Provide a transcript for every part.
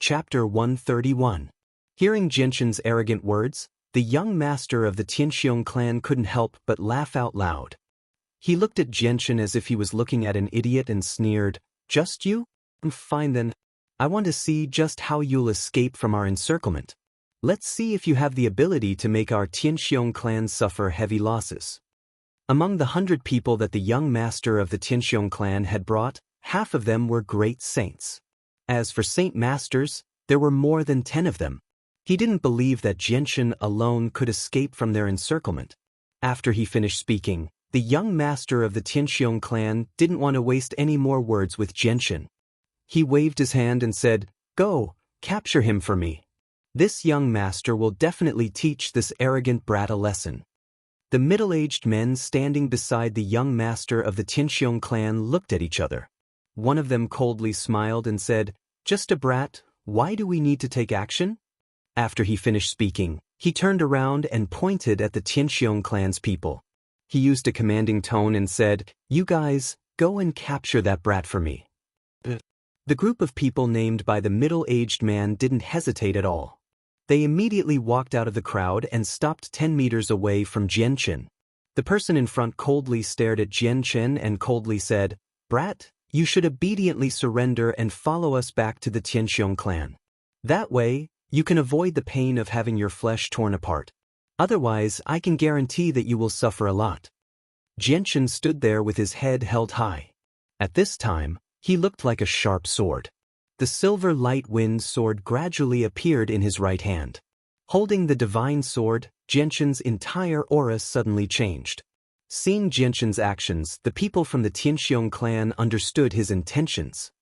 Chapter 131. Hearing Jinshin's arrogant words, the young master of the Tianxiong clan couldn't help but laugh out loud. He looked at Jinshin as if he was looking at an idiot and sneered, "Just you? Fine then. I want to see just how you'll escape from our encirclement. Let's see if you have the ability to make our Tianxiong clan suffer heavy losses." Among the 100 people that the young master of the Tianxiong clan had brought, half of them were great saints. As for saint masters, there were more than 10 of them. He didn't believe that Jinshin alone could escape from their encirclement. After he finished speaking, the young master of the Tianxiong clan didn't want to waste any more words with Jinshin. He waved his hand and said, "Go, capture him for me. This young master will definitely teach this arrogant brat a lesson." The middle-aged men standing beside the young master of the Tianxiong clan looked at each other. One of them coldly smiled and said, "Just a brat, why do we need to take action?" After he finished speaking, he turned around and pointed at the Tianxiong clan's people. He used a commanding tone and said, "You guys, go and capture that brat for me." The group of people named by the middle-aged man didn't hesitate at all. They immediately walked out of the crowd and stopped 10 meters away from Jinshin. The person in front coldly stared at Jinshin and coldly said, "Brat, you should obediently surrender and follow us back to the Tianxiong clan. That way, you can avoid the pain of having your flesh torn apart. Otherwise, I can guarantee that you will suffer a lot." Jinshin stood there with his head held high. At this time, he looked like a sharp sword. The silver light wind sword gradually appeared in his right hand. Holding the divine sword, Jinshin's entire aura suddenly changed. Seeing Jinshin's actions, the people from the Tianxiong clan understood his intentions.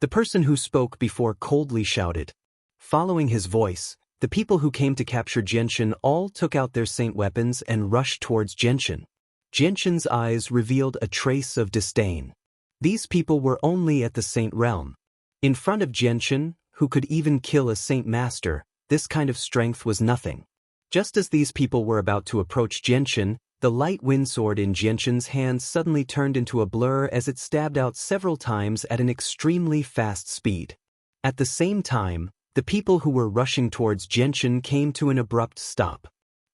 The person who spoke before coldly shouted. Following his voice, the people who came to capture Jinshin all took out their saint weapons and rushed towards Jinshin. Jinshin's eyes revealed a trace of disdain. These people were only at the saint realm. In front of Jinshin, who could even kill a saint master, this kind of strength was nothing. Just as these people were about to approach Jinshin, the light wind sword in Jinshin's hand suddenly turned into a blur as it stabbed out several times at an extremely fast speed. At the same time, the people who were rushing towards Jinshin came to an abrupt stop.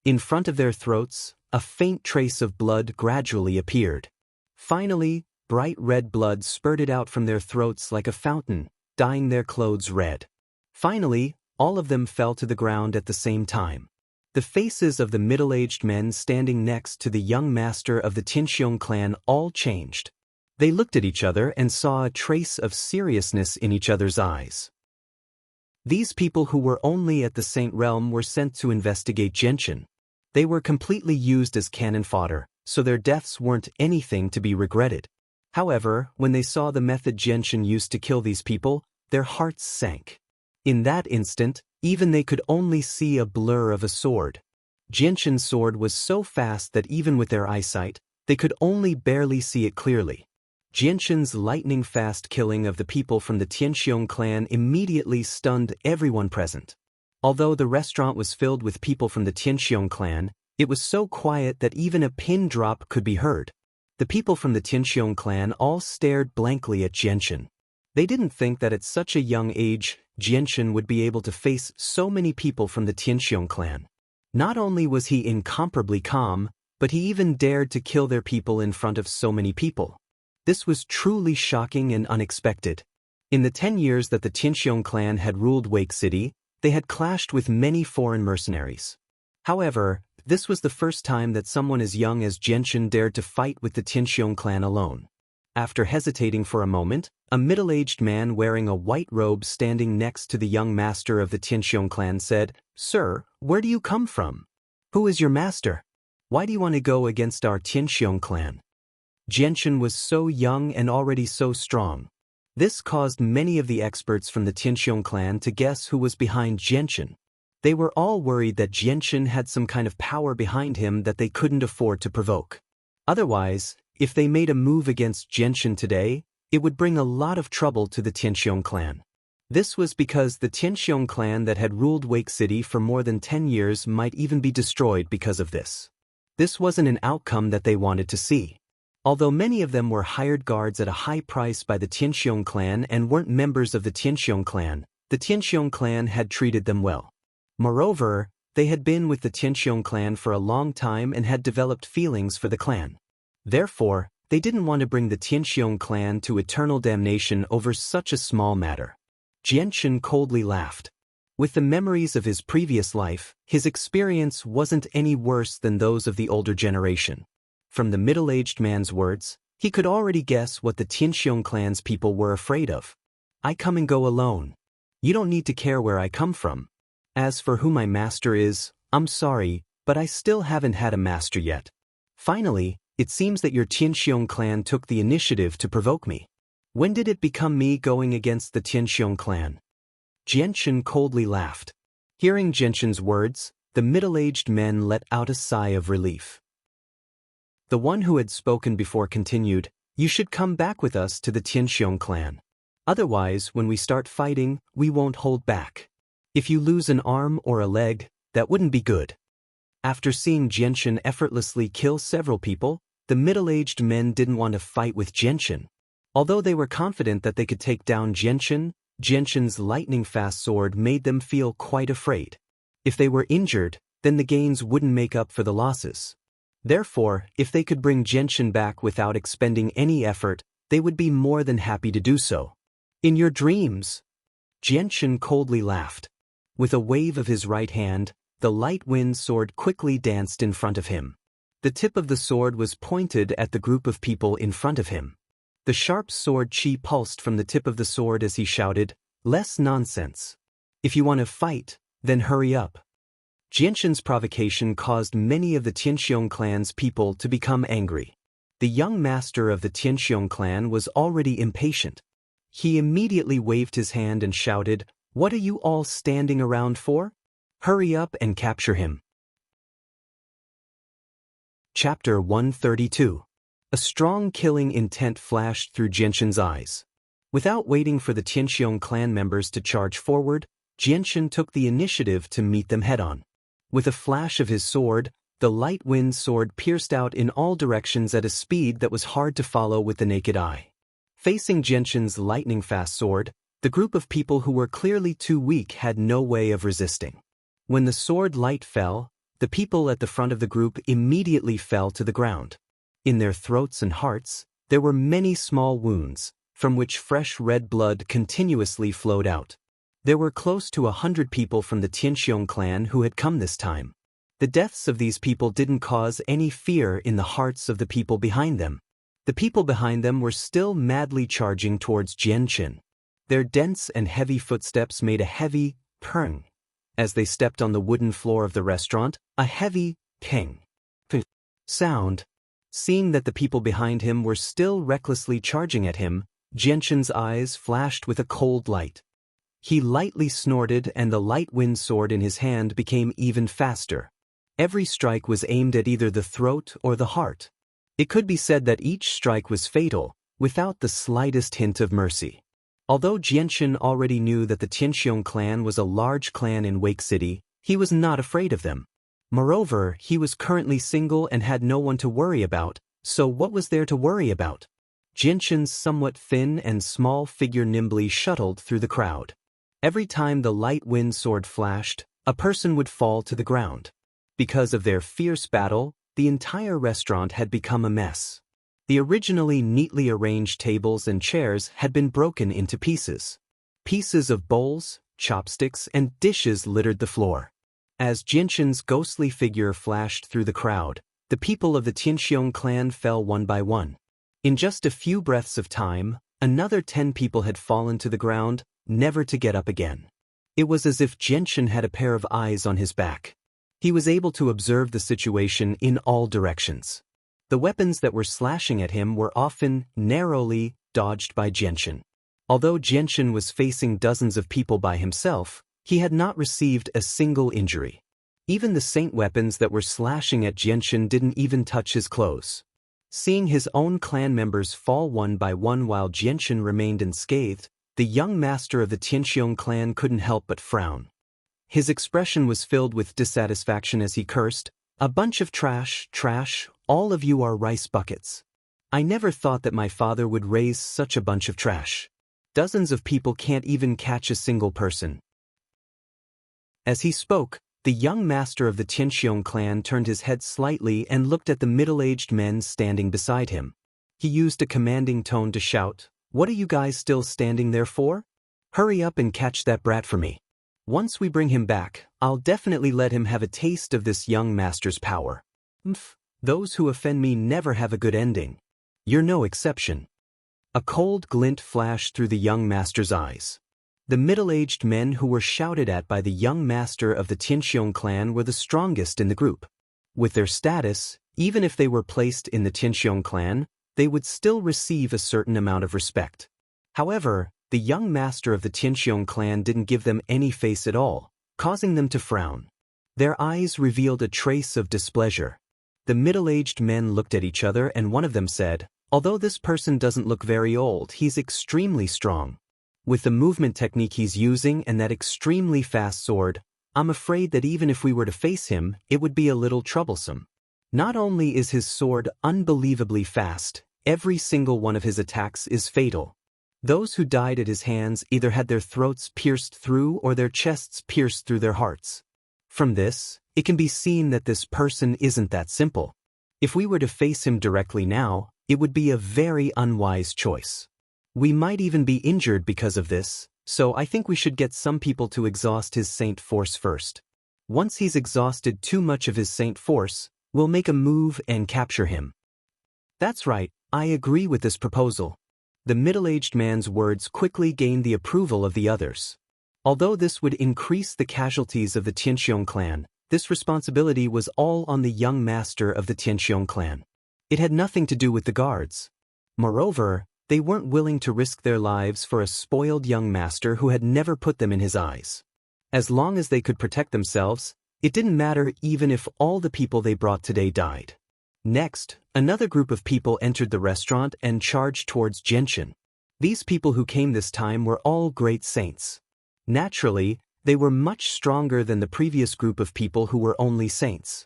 In front of their throats, a faint trace of blood gradually appeared. Finally, bright red blood spurted out from their throats like a fountain, dyeing their clothes red. Finally, all of them fell to the ground at the same time. The faces of the middle-aged men standing next to the young master of the Tianxiong clan all changed. They looked at each other and saw a trace of seriousness in each other's eyes. These people who were only at the Saint Realm were sent to investigate Jinshin. They were completely used as cannon fodder, so their deaths weren't anything to be regretted. However, when they saw the method Jinshin used to kill these people, their hearts sank. In that instant, even they could only see a blur of a sword. Jinshin's sword was so fast that even with their eyesight, they could only barely see it clearly. Jinshin's lightning-fast killing of the people from the Tianxiong clan immediately stunned everyone present. Although the restaurant was filled with people from the Tianxiong clan, it was so quiet that even a pin drop could be heard. The people from the Tianxiong clan all stared blankly at Jinshin. They didn't think that at such a young age, Jinshin would be able to face so many people from the Tianxiong clan. Not only was he incomparably calm, but he even dared to kill their people in front of so many people. This was truly shocking and unexpected. In the 10 years that the Tianxiong clan had ruled Wake City, they had clashed with many foreign mercenaries. However, this was the first time that someone as young as Jinshin dared to fight with the Tianxiong clan alone. After hesitating for a moment, a middle-aged man wearing a white robe standing next to the young master of the Tianxiong clan said, "Sir, where do you come from? Who is your master? Why do you want to go against our Tianxiong clan?" Jinshin was so young and already so strong. This caused many of the experts from the Tianxiong clan to guess who was behind Jinshin. They were all worried that Jinshin had some kind of power behind him that they couldn't afford to provoke. Otherwise, if they made a move against Jinshin today, it would bring a lot of trouble to the Tianxiong clan. This was because the Tianxiong clan that had ruled Wake City for more than 10 years might even be destroyed because of this. This wasn't an outcome that they wanted to see. Although many of them were hired guards at a high price by the Tianxiong clan and weren't members of the Tianxiong clan, The Tianxiong clan had treated them well. Moreover, they had been with the Tianxiong clan for a long time and had developed feelings for the clan. Therefore, they didn't want to bring the Tianxiong clan to eternal damnation over such a small matter. Jianchen coldly laughed. With the memories of his previous life, his experience wasn't any worse than those of the older generation. From the middle-aged man's words, he could already guess what the Tianxiong clan's people were afraid of. I come and go alone. You don't need to care where I come from. As for who my master is, I'm sorry, but I still haven't had a master yet. Finally, it seems that your Tianxiong clan took the initiative to provoke me. When did it become me going against the Tianxiong clan? Jianchen coldly laughed. Hearing Jianchen's words, the middle-aged men let out a sigh of relief. The one who had spoken before continued, You should come back with us to the Tianxiong clan. Otherwise, when we start fighting, we won't hold back. If you lose an arm or a leg, that wouldn't be good. After seeing Jianchen effortlessly kill several people, the middle-aged men didn't want to fight with Jianchen. Although they were confident that they could take down Jianchen's lightning-fast sword made them feel quite afraid. If they were injured, then the gains wouldn't make up for the losses. Therefore, if they could bring Jianchen back without expending any effort, they would be more than happy to do so. In your dreams? Jianchen coldly laughed. With a wave of his right hand, the light wind sword quickly danced in front of him. The tip of the sword was pointed at the group of people in front of him. The sharp sword chi pulsed from the tip of the sword as he shouted, Less nonsense. If you want to fight, then hurry up. Jianchen's provocation caused many of the Tianxiong clan's people to become angry. The young master of the Tianxiong clan was already impatient. He immediately waved his hand and shouted, What are you all standing around for? Hurry up and capture him. Chapter 132. A strong killing intent flashed through Jianchen's eyes. Without waiting for the Tianxiong clan members to charge forward, Jianchen took the initiative to meet them head-on. With a flash of his sword, the light wind sword pierced out in all directions at a speed that was hard to follow with the naked eye. Facing Jianchen's lightning-fast sword, the group of people who were clearly too weak had no way of resisting. When the sword light fell, the people at the front of the group immediately fell to the ground. In their throats and hearts, there were many small wounds, from which fresh red blood continuously flowed out. There were close to 100 people from the Tianxiong clan who had come this time. The deaths of these people didn't cause any fear in the hearts of the people behind them. The people behind them were still madly charging towards Jianchen. Their dense and heavy footsteps made a heavy purring. As they stepped on the wooden floor of the restaurant, a heavy ping sound. Seeing that the people behind him were still recklessly charging at him, Jianchen's eyes flashed with a cold light. He lightly snorted and the light wind sword in his hand became even faster. Every strike was aimed at either the throat or the heart. It could be said that each strike was fatal, without the slightest hint of mercy. Although Jianchen already knew that the Tianxiong clan was a large clan in Wake City, he was not afraid of them. Moreover, he was currently single and had no one to worry about, so what was there to worry about? Jianchen's somewhat thin and small figure nimbly shuttled through the crowd. Every time the light wind sword flashed, a person would fall to the ground. Because of their fierce battle, the entire restaurant had become a mess. The originally neatly arranged tables and chairs had been broken into pieces. Pieces of bowls, chopsticks, and dishes littered the floor. As Jianchen's ghostly figure flashed through the crowd, the people of the Tianxiong clan fell one by one. In just a few breaths of time, another 10 people had fallen to the ground, never to get up again. It was as if Jianchen had a pair of eyes on his back. He was able to observe the situation in all directions. The weapons that were slashing at him were often narrowly dodged by Jianchen. Although Jianchen was facing dozens of people by himself, he had not received a single injury. Even the saint weapons that were slashing at Jianchen didn't even touch his clothes. Seeing his own clan members fall one by one while Jianchen remained unscathed, the young master of the Tianxiong clan couldn't help but frown. His expression was filled with dissatisfaction as he cursed, "A bunch of trash, all of you are rice buckets. I never thought that my father would raise such a bunch of trash." Dozens of people can't even catch a single person." As he spoke, the young master of the Tianxiong clan turned his head slightly and looked at the middle-aged men standing beside him. He used a commanding tone to shout, "What are you guys still standing there for? Hurry up and catch that brat for me. Once we bring him back, I'll definitely let him have a taste of this young master's power. Those who offend me never have a good ending. You're no exception." A cold glint flashed through the young master's eyes. The middle-aged men who were shouted at by the young master of the Tianxiong clan were the strongest in the group. With their status, even if they were placed in the Tianxiong clan, they would still receive a certain amount of respect. However, the young master of the Tianxiong clan didn't give them any face at all, causing them to frown. Their eyes revealed a trace of displeasure. The middle-aged men looked at each other and one of them said, "Although this person doesn't look very old, he's extremely strong. With the movement technique he's using and that extremely fast sword, I'm afraid that even if we were to face him, it would be a little troublesome. Not only is his sword unbelievably fast, every single one of his attacks is fatal. Those who died at his hands either had their throats pierced through or their chests pierced through their hearts. From this, it can be seen that this person isn't that simple. If we were to face him directly now, it would be a very unwise choice. We might even be injured because of this, so I think we should get some people to exhaust his saint force first. Once he's exhausted too much of his saint force, we'll make a move and capture him." "That's right, I agree with this proposal." The middle-aged man's words quickly gained the approval of the others. Although this would increase the casualties of the Tianxiong clan, this responsibility was all on the young master of the Tianxiong clan. It had nothing to do with the guards. Moreover, they weren't willing to risk their lives for a spoiled young master who had never put them in his eyes. As long as they could protect themselves, it didn't matter even if all the people they brought today died. Next, another group of people entered the restaurant and charged towards Genshin. These people who came this time were all great saints. Naturally, they were much stronger than the previous group of people who were only saints.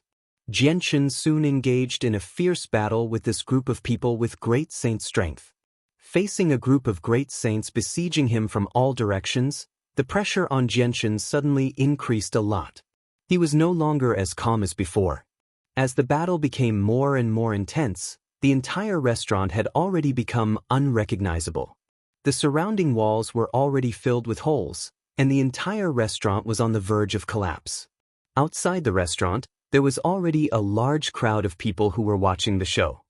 Genshin soon engaged in a fierce battle with this group of people with great saint strength. Facing a group of great saints besieging him from all directions, the pressure on Genshin suddenly increased a lot. He was no longer as calm as before. As the battle became more and more intense, the entire restaurant had already become unrecognizable. The surrounding walls were already filled with holes, and the entire restaurant was on the verge of collapse. Outside the restaurant, there was already a large crowd of people who were watching the show.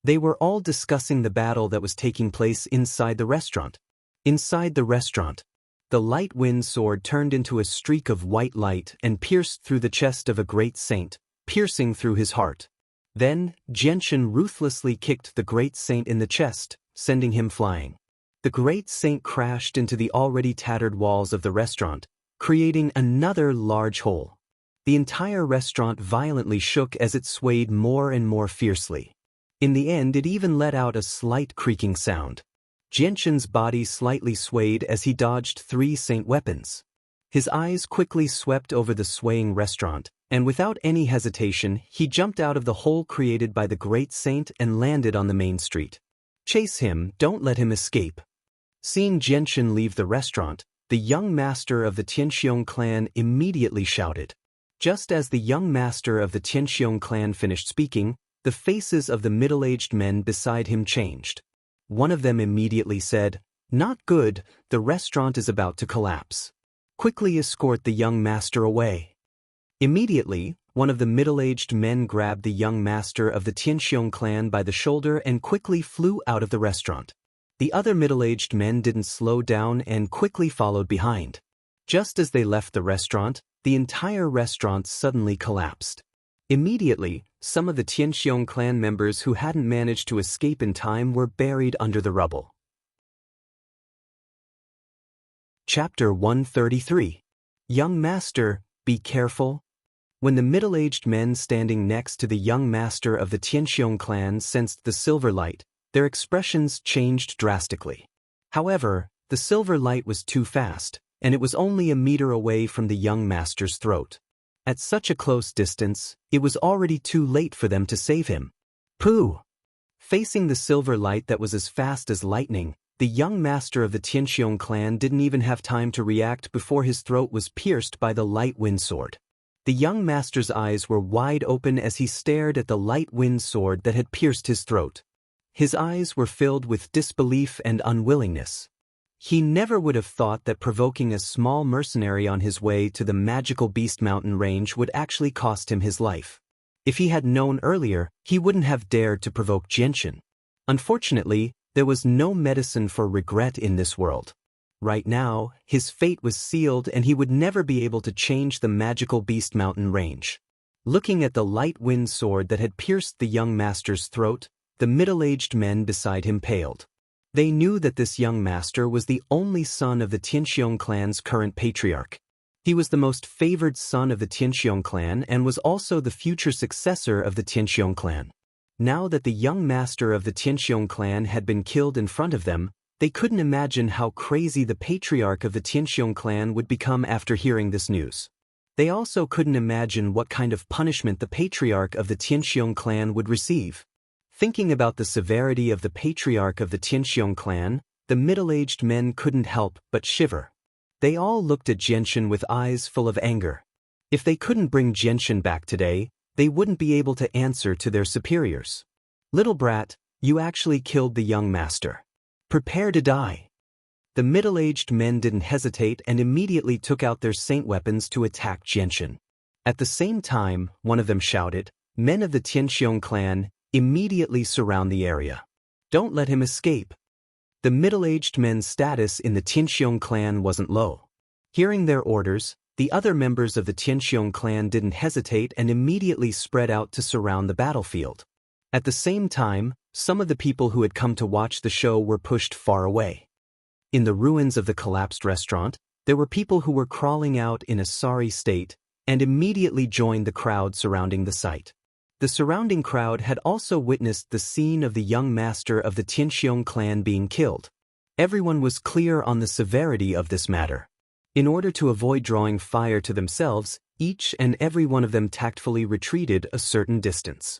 They were all discussing the battle that was taking place inside the restaurant. Inside the restaurant, the light wind sword turned into a streak of white light and pierced through the chest of a great saint, piercing through his heart. Then, Genshin ruthlessly kicked the great saint in the chest, sending him flying. The great saint crashed into the already tattered walls of the restaurant, creating another large hole. The entire restaurant violently shook as it swayed more and more fiercely. In the end, it even let out a slight creaking sound. Genshin's body slightly swayed as he dodged 3 saint weapons. His eyes quickly swept over the swaying restaurant, and without any hesitation, he jumped out of the hole created by the great saint and landed on the main street. "Chase him, don't let him escape." Seeing Genshin leave the restaurant, the young master of the Tianxiong clan immediately shouted. Just as the young master of the Tianxiong clan finished speaking, the faces of the middle-aged men beside him changed. One of them immediately said, "Not good, the restaurant is about to collapse. Quickly escort the young master away." Immediately, one of the middle-aged men grabbed the young master of the Tianxiong clan by the shoulder and quickly flew out of the restaurant. The other middle-aged men didn't slow down and quickly followed behind. Just as they left the restaurant, the entire restaurant suddenly collapsed. Immediately, some of the Tianxiong clan members who hadn't managed to escape in time were buried under the rubble. Chapter 133. Young Master, Be Careful. When the middle-aged men standing next to the young master of the Tianxiong clan sensed the silver light, their expressions changed drastically. However, the silver light was too fast, and it was only a meter away from the young master's throat. At such a close distance, it was already too late for them to save him. Pooh! Facing the silver light that was as fast as lightning, The young master of the Xianxia clan didn't even have time to react before his throat was pierced by the light wind sword. The young master's eyes were wide open as he stared at the light wind sword that had pierced his throat. His eyes were filled with disbelief and unwillingness. He never would have thought that provoking a small mercenary on his way to the magical Beast Mountain range would actually cost him his life. If he had known earlier, he wouldn't have dared to provoke Xianxia. Unfortunately, there was no medicine for regret in this world. Right now, his fate was sealed and he would never be able to change the magical Beast Mountain range. Looking at the light wind sword that had pierced the young master's throat, the middle-aged men beside him paled. They knew that this young master was the only son of the Xianxia clan's current patriarch. He was the most favored son of the Xianxia clan and was also the future successor of the Xianxia clan. Now that the young master of the Xianxia clan had been killed in front of them, they couldn't imagine how crazy the patriarch of the Xianxia clan would become after hearing this news. They also couldn't imagine what kind of punishment the patriarch of the Xianxia clan would receive. Thinking about the severity of the patriarch of the Xianxia clan, the middle-aged men couldn't help but shiver. They all looked at Xianxia with eyes full of anger. If they couldn't bring Xianxia back today, they wouldn't be able to answer to their superiors. Little brat, you actually killed the young master. Prepare to die. The middle-aged men didn't hesitate and immediately took out their saint weapons to attack Xianxia. At the same time, one of them shouted, "Men of the Xianxia clan, immediately surround the area. Don't let him escape." The middle-aged men's status in the Xianxia clan wasn't low. Hearing their orders, the other members of the Xianxia clan didn't hesitate and immediately spread out to surround the battlefield. At the same time, some of the people who had come to watch the show were pushed far away. In the ruins of the collapsed restaurant, there were people who were crawling out in a sorry state and immediately joined the crowd surrounding the site. The surrounding crowd had also witnessed the scene of the young master of the Xianxia clan being killed. Everyone was clear on the severity of this matter. In order to avoid drawing fire to themselves, each and every one of them tactfully retreated a certain distance.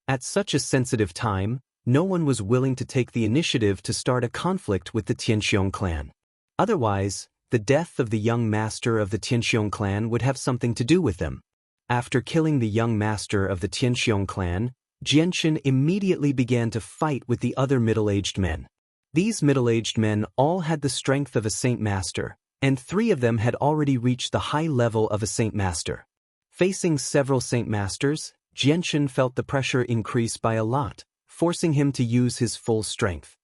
At such a sensitive time, no one was willing to take the initiative to start a conflict with the Xianxia clan. Otherwise, the death of the young master of the Xianxia clan would have something to do with them. After killing the young master of the Xianxia clan, Xianxia immediately began to fight with the other middle-aged men. These middle-aged men all had the strength of a saint master, and 3 of them had already reached the high level of a saint master. Facing several saint masters, Xianxia felt the pressure increase by a lot, forcing him to use his full strength.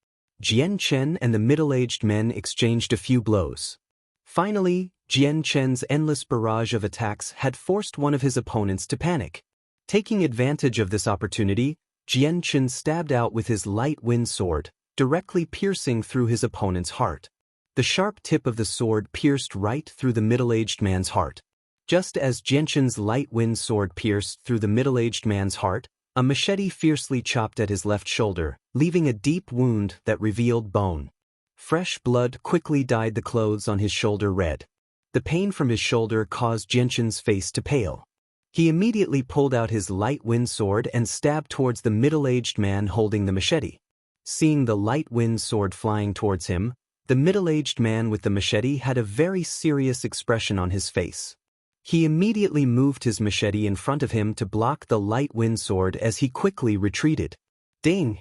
Xianxia and the middle-aged men exchanged a few blows. Finally, Xianxia's endless barrage of attacks had forced one of his opponents to panic. Taking advantage of this opportunity, Xianxia stabbed out with his light wind sword, directly piercing through his opponent's heart. The sharp tip of the sword pierced right through the middle-aged man's heart. Just as Xianxia's light wind sword pierced through the middle-aged man's heart, a machete fiercely chopped at his left shoulder, leaving a deep wound that revealed bone. Fresh blood quickly dyed the clothes on his shoulder red. The pain from his shoulder caused Xianxia's face to pale. He immediately pulled out his light wind sword and stabbed towards the middle-aged man holding the machete. Seeing the light wind sword flying towards him, the middle-aged man with the machete had a very serious expression on his face. He immediately moved his machete in front of him to block the light wind sword as he quickly retreated. Ding!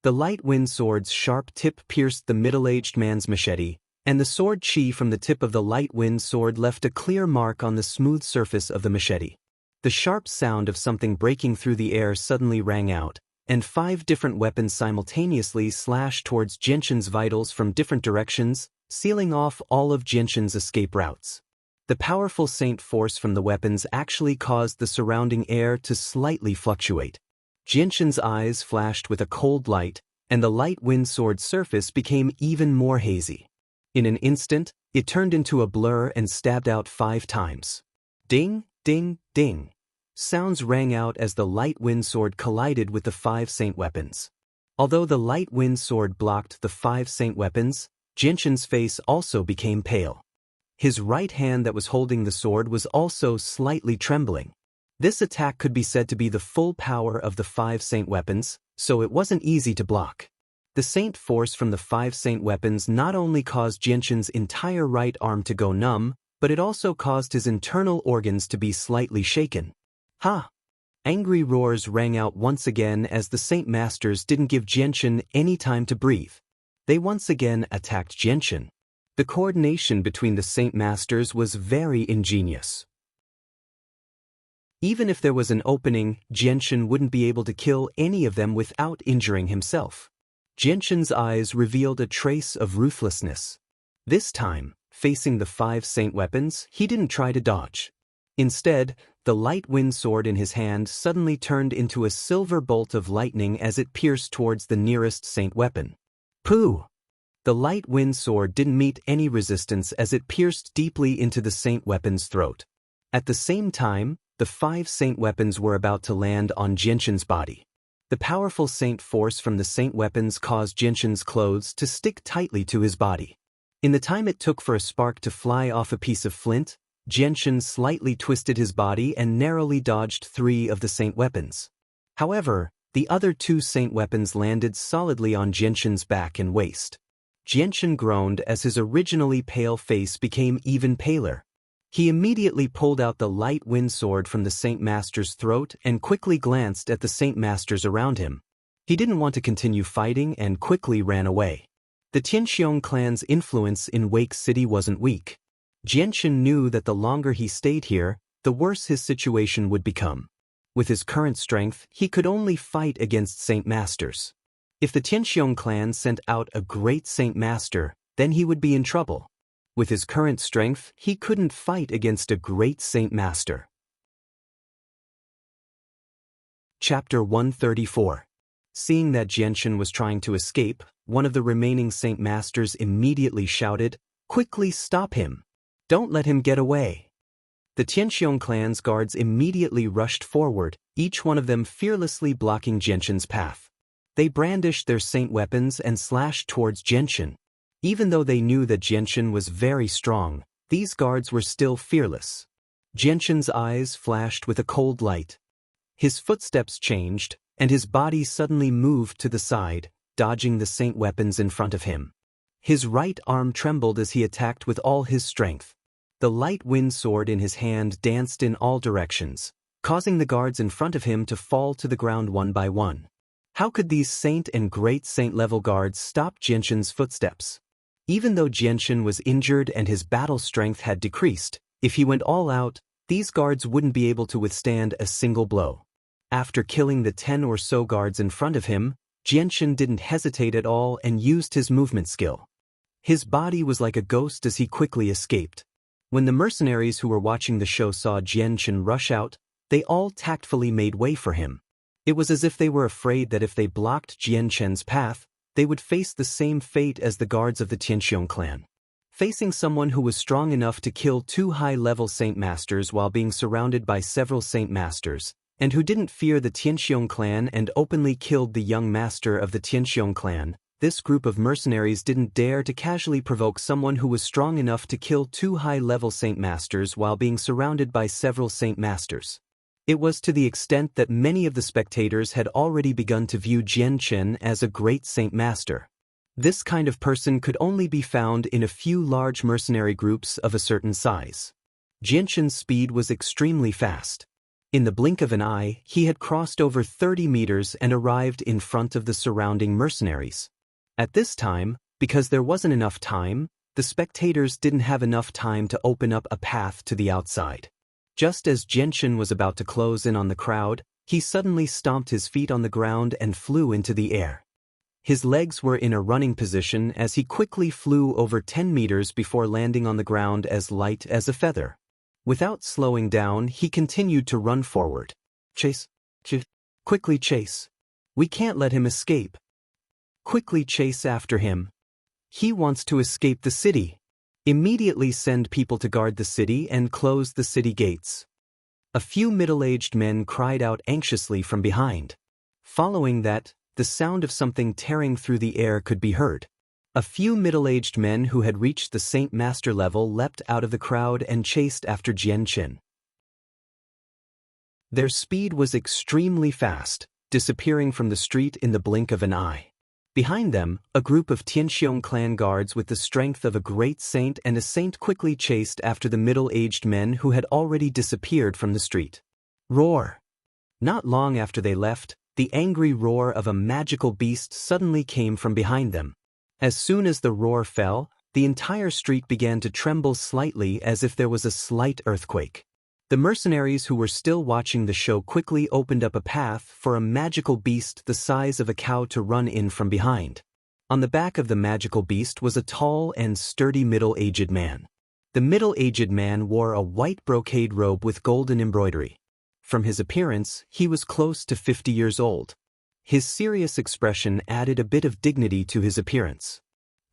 The light wind sword's sharp tip pierced the middle-aged man's machete, and the sword chi from the tip of the light wind sword left a clear mark on the smooth surface of the machete. The sharp sound of something breaking through the air suddenly rang out, and 5 different weapons simultaneously slashed towards Xianxia's vitals from different directions, sealing off all of Xianxia's escape routes. The powerful saint force from the weapons actually caused the surrounding air to slightly fluctuate. Xianxia's eyes flashed with a cold light, and the light wind sword surface became even more hazy. In an instant, it turned into a blur and stabbed out 5 times. Ding, ding, ding. Sounds rang out as the light wind sword collided with the 5 saint weapons. Although the light wind sword blocked the 5 saint weapons, Xianxia's face also became pale. His right hand that was holding the sword was also slightly trembling. This attack could be said to be the full power of the 5 saint weapons, so it wasn't easy to block. The saint force from the 5 saint weapons not only caused Jianxin's entire right arm to go numb, but it also caused his internal organs to be slightly shaken. Ha! Angry roars rang out once again as the Saint Masters didn't give Jianxin any time to breathe. They once again attacked Jianxin. The coordination between the Saint Masters was very ingenious. Even if there was an opening, Jianxin wouldn't be able to kill any of them without injuring himself. Jianxin's eyes revealed a trace of ruthlessness. This time, facing the 5 saint weapons, he didn't try to dodge. Instead, the light wind sword in his hand suddenly turned into a silver bolt of lightning as it pierced towards the nearest saint weapon. Pooh! The light wind sword didn't meet any resistance as it pierced deeply into the saint weapon's throat. At the same time, the 5 saint weapons were about to land on Jianxin's body. The powerful saint force from the saint weapons caused Jianxin's clothes to stick tightly to his body. In the time it took for a spark to fly off a piece of flint, Jianxin slightly twisted his body and narrowly dodged 3 of the saint weapons. However, the other 2 saint weapons landed solidly on Jianxin's back and waist. Jianxin groaned as his originally pale face became even paler. He immediately pulled out the light wind sword from the Saint Master's throat and quickly glanced at the Saint Masters around him. He didn't want to continue fighting and quickly ran away. The Tianxiong clan's influence in Wake City wasn't weak. Jianxin knew that the longer he stayed here, the worse his situation would become. With his current strength, he could only fight against Saint Masters. If the Tianxiong clan sent out a great Saint Master, then he would be in trouble. With his current strength, he couldn't fight against a great Saint Master. Chapter 134. Seeing that Jianxin was trying to escape, one of the remaining Saint Masters immediately shouted, "Quickly stop him! Don't let him get away!" The Tianxiong clan's guards immediately rushed forward, each one of them fearlessly blocking Jianxin's path. They brandished their saint weapons and slashed towards Jianxin. Even though they knew that Jianxin was very strong, these guards were still fearless. Jianxin's eyes flashed with a cold light. His footsteps changed, and his body suddenly moved to the side, dodging the saint weapons in front of him. His right arm trembled as he attacked with all his strength. The light wind sword in his hand danced in all directions, causing the guards in front of him to fall to the ground one by one. How could these saint and great saint level guards stop Jianxin's footsteps? Even though Jianxin was injured and his battle strength had decreased, if he went all out, these guards wouldn't be able to withstand a single blow. After killing the 10 or so guards in front of him, Jianxin didn't hesitate at all and used his movement skill. His body was like a ghost as he quickly escaped. When the mercenaries who were watching the show saw Jianxin rush out, they all tactfully made way for him. It was as if they were afraid that if they blocked Jianxin's path, they would face the same fate as the guards of the Tianxiong clan. Facing someone who was strong enough to kill 2 high-level Saint Masters while being surrounded by several Saint Masters, and who didn't fear the Tianxiong clan and openly killed the young master of the Tianxiong clan, this group of mercenaries didn't dare to casually provoke someone who was strong enough to kill 2 high-level Saint Masters while being surrounded by several Saint Masters. It was to the extent that many of the spectators had already begun to view Jianxin as a great Saint Master. This kind of person could only be found in a few large mercenary groups of a certain size. Jianxin's speed was extremely fast. In the blink of an eye, he had crossed over 30 meters and arrived in front of the surrounding mercenaries. At this time, because there wasn't enough time, the spectators didn't have enough time to open up a path to the outside. Just as Jianxin was about to close in on the crowd, he suddenly stomped his feet on the ground and flew into the air. His legs were in a running position as he quickly flew over 10 meters before landing on the ground as light as a feather. Without slowing down, he continued to run forward. Chase! Quickly chase! We can't let him escape. Quickly chase after him. He wants to escape the city. Immediately send people to guard the city and close the city gates. A few middle-aged men cried out anxiously from behind. Following that, the sound of something tearing through the air could be heard. A few middle-aged men who had reached the Saint Master level leapt out of the crowd and chased after Jianxin. Their speed was extremely fast, disappearing from the street in the blink of an eye. Behind them, a group of Tianxiong clan guards with the strength of a great saint and a saint quickly chased after the middle-aged men who had already disappeared from the street. Roar! Not long after they left, the angry roar of a magical beast suddenly came from behind them. As soon as the roar fell, the entire street began to tremble slightly as if there was a slight earthquake. The mercenaries who were still watching the show quickly opened up a path for a magical beast the size of a cow to run in from behind. On the back of the magical beast was a tall and sturdy middle-aged man. The middle-aged man wore a white brocade robe with golden embroidery. From his appearance, he was close to 50 years old. His serious expression added a bit of dignity to his appearance.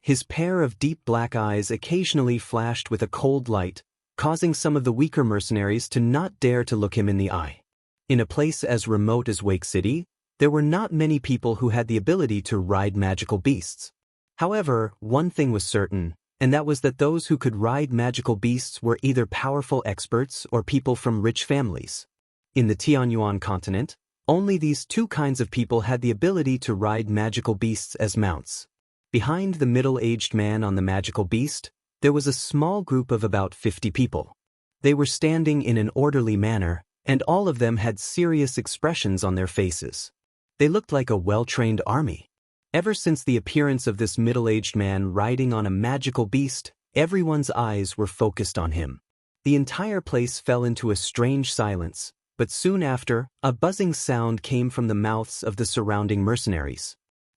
His pair of deep black eyes occasionally flashed with a cold light, causing some of the weaker mercenaries to not dare to look him in the eye. In a place as remote as Wake City, there were not many people who had the ability to ride magical beasts. However, one thing was certain, and that was that those who could ride magical beasts were either powerful experts or people from rich families. In the Tianyuan continent, only these two kinds of people had the ability to ride magical beasts as mounts. Behind the middle-aged man on the magical beast, there was a small group of about 50 people. They were standing in an orderly manner, and all of them had serious expressions on their faces. They looked like a well-trained army. Ever since the appearance of this middle-aged man riding on a magical beast, everyone's eyes were focused on him. The entire place fell into a strange silence, but soon after, a buzzing sound came from the mouths of the surrounding mercenaries.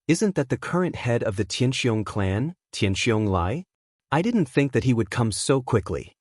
Isn't that the current head of the Tianxiong clan, Tianxiong Lai? I didn't think that he would come so quickly.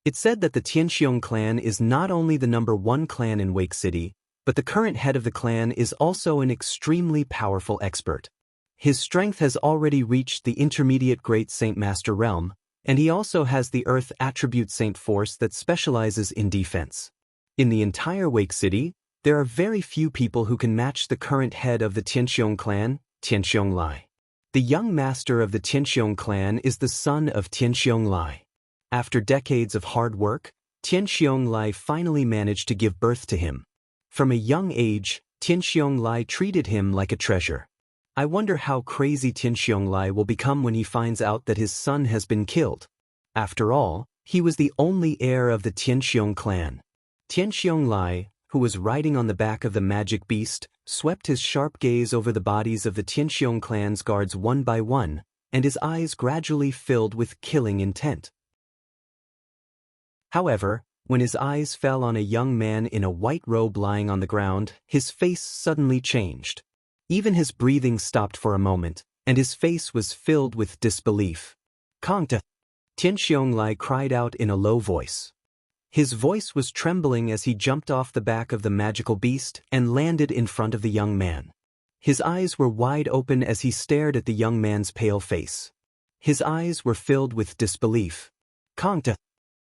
It's said that the Tianxiong clan is not only the #1 clan in Wake City, but the current head of the clan is also an extremely powerful expert. His strength has already reached the intermediate Great Saint Master realm, and he also has the Earth Attribute Saint Force that specializes in defense. In the entire Wake City, there are very few people who can match the current head of the Tianxiong clan, Tianxiong Lai. The young master of the Tianxiong clan is the son of Tianxiong Lai. After decades of hard work, Tianxiong Lai finally managed to give birth to him. From a young age, Tianxiong Lai treated him like a treasure. I wonder how crazy Tianxiong Lai will become when he finds out that his son has been killed. After all, he was the only heir of the Tianxiong clan. Tianxiong Lai, who was riding on the back of the magic beast, swept his sharp gaze over the bodies of the Tianxiong clan's guards one by one, and his eyes gradually filled with killing intent. However, when his eyes fell on a young man in a white robe lying on the ground, his face suddenly changed. Even his breathing stopped for a moment, and his face was filled with disbelief. "Kangta!" Tianxiong Lai cried out in a low voice. His voice was trembling as he jumped off the back of the magical beast and landed in front of the young man. His eyes were wide open as he stared at the young man's pale face. His eyes were filled with disbelief. "Kangta!"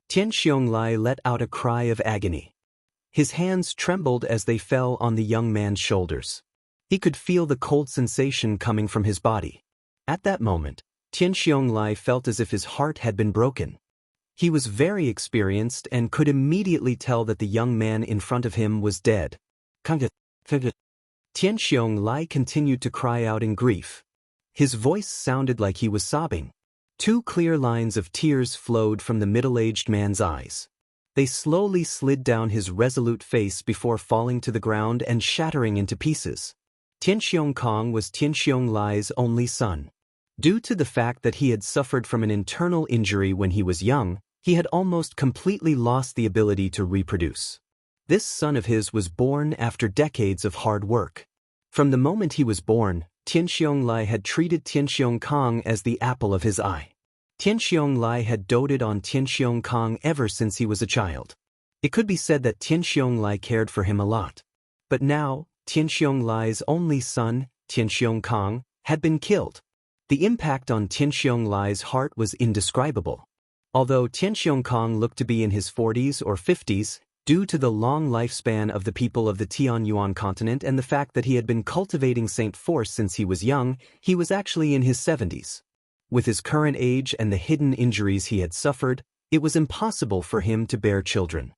Tianxiong Lai let out a cry of agony. His hands trembled as they fell on the young man's shoulders. He could feel the cold sensation coming from his body. At that moment, Tianxiong Lai felt as if his heart had been broken. He was very experienced and could immediately tell that the young man in front of him was dead. Tianxiong Lai continued to cry out in grief. His voice sounded like he was sobbing. 2 clear lines of tears flowed from the middle-aged man's eyes. They slowly slid down his resolute face before falling to the ground and shattering into pieces. Tianxiong Kong was Tianxiong Lai's only son. Due to the fact that he had suffered from an internal injury when he was young, he had almost completely lost the ability to reproduce. This son of his was born after decades of hard work. From the moment he was born, Tianxiong Lai had treated Tianxiong Kong as the apple of his eye. Tianxiong Lai had doted on Tianxiong Kong ever since he was a child. It could be said that Tianxiong Lai cared for him a lot. But now, Tianxiong Lai's only son, Tianxiong Kong, had been killed. The impact on Tianxiong Lai's heart was indescribable. Although Tianxiong Kong looked to be in his 40s or 50s, due to the long lifespan of the people of the Tianyuan continent and the fact that he had been cultivating Saint Force since he was young, he was actually in his 70s. With his current age and the hidden injuries he had suffered, it was impossible for him to bear children.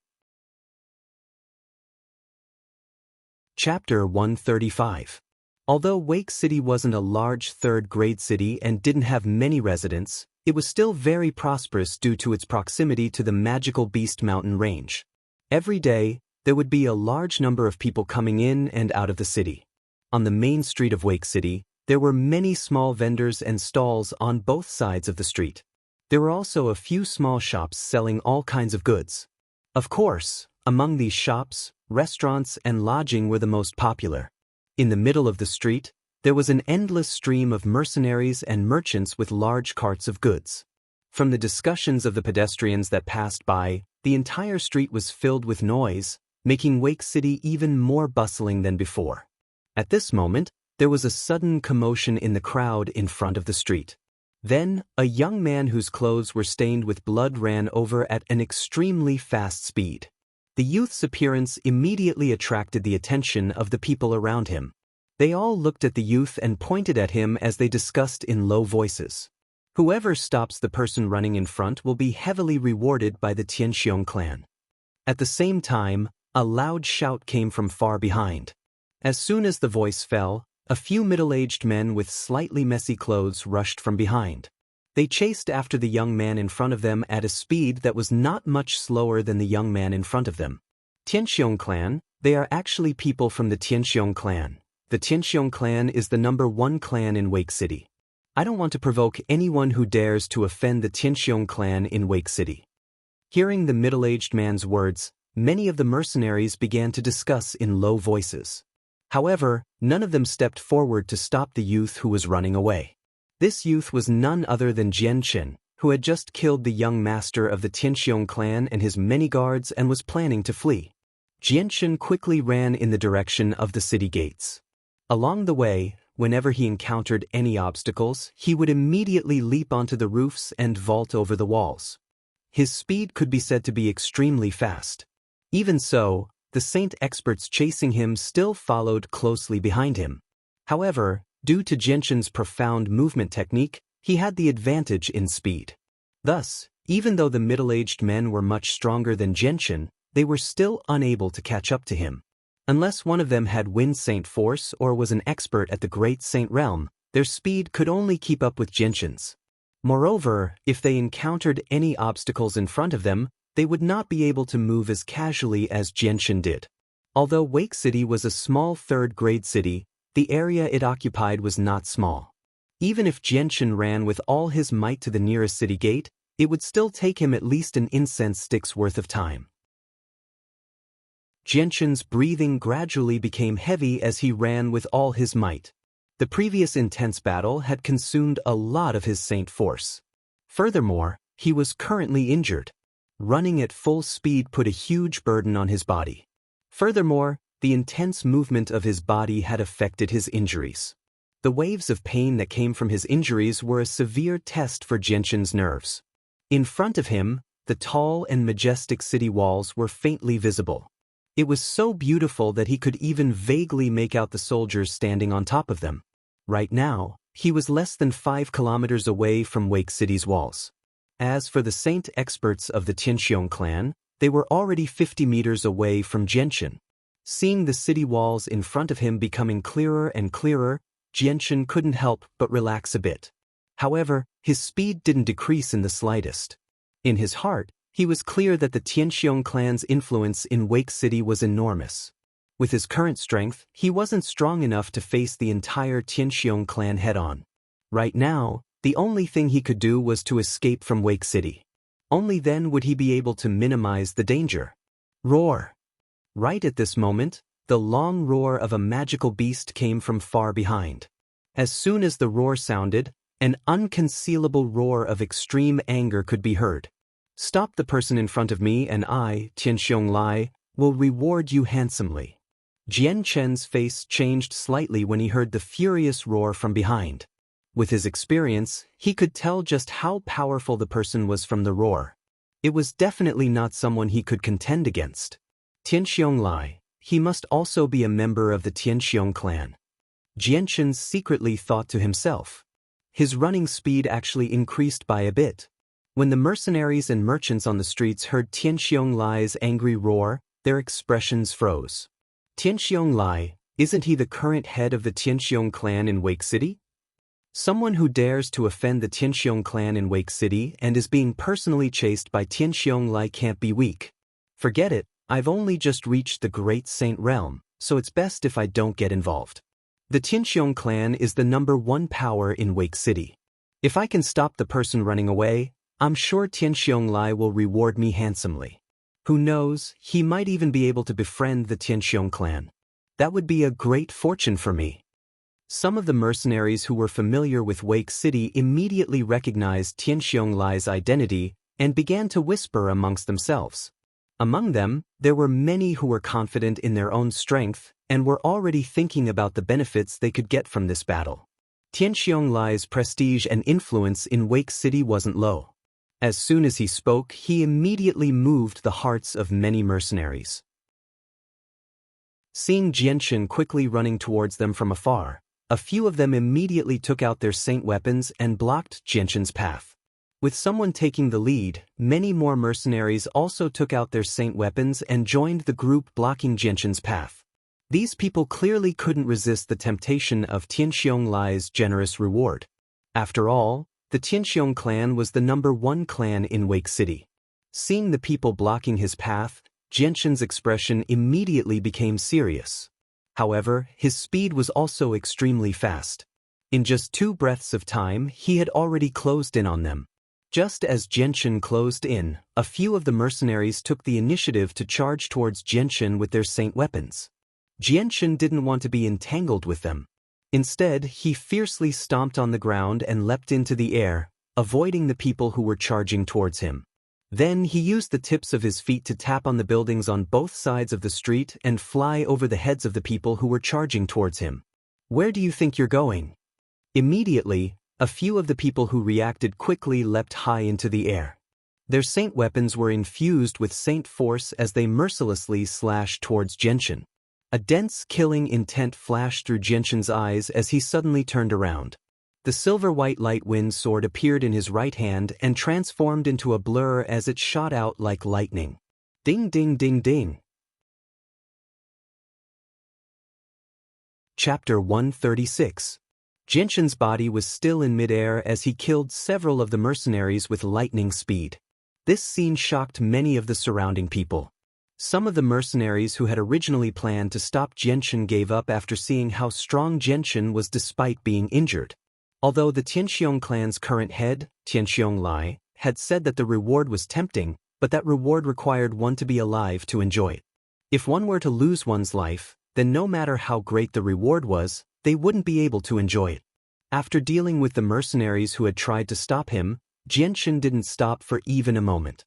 Chapter 135. Although Wake City wasn't a large third-grade city and didn't have many residents, it was still very prosperous due to its proximity to the magical Beast Mountain range. Every day, there would be a large number of people coming in and out of the city. On the main street of Wake City, there were many small vendors and stalls on both sides of the street. There were also a few small shops selling all kinds of goods. Of course, among these shops, restaurants and lodging were the most popular. In the middle of the street, there was an endless stream of mercenaries and merchants with large carts of goods. From the discussions of the pedestrians that passed by, the entire street was filled with noise, making Wake City even more bustling than before. At this moment, there was a sudden commotion in the crowd in front of the street. Then, a young man whose clothes were stained with blood ran over at an extremely fast speed. The youth's appearance immediately attracted the attention of the people around him. They all looked at the youth and pointed at him as they discussed in low voices. Whoever stops the person running in front will be heavily rewarded by the Xianxia clan. At the same time, a loud shout came from far behind. As soon as the voice fell, a few middle-aged men with slightly messy clothes rushed from behind. They chased after the young man in front of them at a speed that was not much slower than the young man in front of them. Xianxia clan, they are actually people from the Xianxia clan. The Xianxia clan is the #1 clan in Wake City. I don't want to provoke anyone who dares to offend the Xianxia clan in Wake City. Hearing the middle-aged man's words, many of the mercenaries began to discuss in low voices. However, none of them stepped forward to stop the youth who was running away. This youth was none other than Jianchen, who had just killed the young master of the Xianxia clan and his many guards and was planning to flee. Jianchen quickly ran in the direction of the city gates. Along the way, whenever he encountered any obstacles, he would immediately leap onto the roofs and vault over the walls. His speed could be said to be extremely fast. Even so, the saint experts chasing him still followed closely behind him. However, due to Jianchen's profound movement technique, he had the advantage in speed. Thus, even though the middle-aged men were much stronger than Jianchen, they were still unable to catch up to him. Unless one of them had Wind Saint Force or was an expert at the Great Saint Realm, their speed could only keep up with Jianchen's. Moreover, if they encountered any obstacles in front of them, they would not be able to move as casually as Jianchen did. Although Wake City was a small third-grade city, the area it occupied was not small. Even if Jianchen ran with all his might to the nearest city gate, it would still take him at least an incense stick's worth of time. Jianchen's breathing gradually became heavy as he ran with all his might. The previous intense battle had consumed a lot of his saint force. Furthermore, he was currently injured. Running at full speed put a huge burden on his body. Furthermore, the intense movement of his body had affected his injuries. The waves of pain that came from his injuries were a severe test for Jianchen's nerves. In front of him, the tall and majestic city walls were faintly visible. It was so beautiful that he could even vaguely make out the soldiers standing on top of them. Right now, he was less than 5 kilometers away from Wake City's walls. As for the saint experts of the Xianxia clan, they were already 50 meters away from Jianchen. Seeing the city walls in front of him becoming clearer and clearer, Jianchen couldn't help but relax a bit. However, his speed didn't decrease in the slightest. In his heart, he was clear that the Xianxia clan's influence in Wake City was enormous. With his current strength, he wasn't strong enough to face the entire Xianxia clan head-on. Right now, the only thing he could do was to escape from Wake City. Only then would he be able to minimize the danger. Roar! Right at this moment, the long roar of a magical beast came from far behind. As soon as the roar sounded, an unconcealable roar of extreme anger could be heard. Stop the person in front of me and I, Xianxia Lai, will reward you handsomely. Jianchen's face changed slightly when he heard the furious roar from behind. With his experience, he could tell just how powerful the person was from the roar. It was definitely not someone he could contend against. Xianxia Lai, he must also be a member of the Xianxia clan. Jianchen secretly thought to himself. His running speed actually increased by a bit. When the mercenaries and merchants on the streets heard Xianxia Lai's angry roar, their expressions froze. Xianxia Lai, Isn't he the current head of the Xianxia clan in Wake City? Someone who dares to offend the Xianxia clan in Wake City and is being personally chased by Xianxia Lai can't be weak. Forget it, I've only just reached the Great Saint Realm, so it's best if I don't get involved. The Xianxia clan is the #1 power in Wake City. If I can stop the person running away, I'm sure Xianxia Lai will reward me handsomely. Who knows, he might even be able to befriend the Xianxia clan. That would be a great fortune for me. Some of the mercenaries who were familiar with Wake City immediately recognized Xianxia Lai's identity and began to whisper amongst themselves. Among them, there were many who were confident in their own strength and were already thinking about the benefits they could get from this battle. Xianxia Lai's prestige and influence in Wake City wasn't low. As soon as he spoke, he immediately moved the hearts of many mercenaries. Seeing Jianchen quickly running towards them from afar, a few of them immediately took out their saint weapons and blocked Jianchen's path. With someone taking the lead, many more mercenaries also took out their saint weapons and joined the group blocking Jianchen's path. These people clearly couldn't resist the temptation of Xianxia Lai's generous reward. After all, the Xianxia clan was the #1 clan in Wake City. Seeing the people blocking his path, Jianchen's expression immediately became serious. However, his speed was also extremely fast. In just 2 breaths of time, he had already closed in on them. Just as Jianchen closed in, a few of the mercenaries took the initiative to charge towards Jianchen with their saint weapons. Jianchen didn't want to be entangled with them. Instead, he fiercely stomped on the ground and leapt into the air, avoiding the people who were charging towards him. Then he used the tips of his feet to tap on the buildings on both sides of the street and fly over the heads of the people who were charging towards him. Where do you think you're going? Immediately, a few of the people who reacted quickly leapt high into the air. Their saint weapons were infused with saint force as they mercilessly slashed towards Jianchen. A dense killing intent flashed through Jianchen's eyes as he suddenly turned around. The silver-white light wind sword appeared in his right hand and transformed into a blur as it shot out like lightning. Ding ding ding ding. Chapter 136. Jianchen's body was still in midair as he killed several of the mercenaries with lightning speed. This scene shocked many of the surrounding people. Some of the mercenaries who had originally planned to stop Jianchen gave up after seeing how strong Jianchen was despite being injured. Although the Xianxia clan's current head, Xianxia Lai, had said that the reward was tempting, but that reward required one to be alive to enjoy it. If one were to lose one's life, then no matter how great the reward was, they wouldn't be able to enjoy it. After dealing with the mercenaries who had tried to stop him, Jianchen didn't stop for even a moment.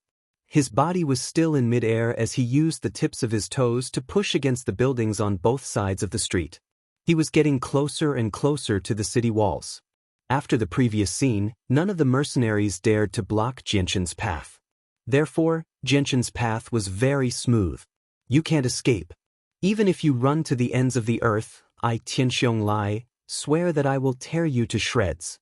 His body was still in midair as he used the tips of his toes to push against the buildings on both sides of the street. He was getting closer and closer to the city walls. After the previous scene, none of the mercenaries dared to block Jianchen's path. Therefore, Jianchen's path was very smooth. You can't escape. Even if you run to the ends of the earth, I, Xianxia Lai, swear that I will tear you to shreds.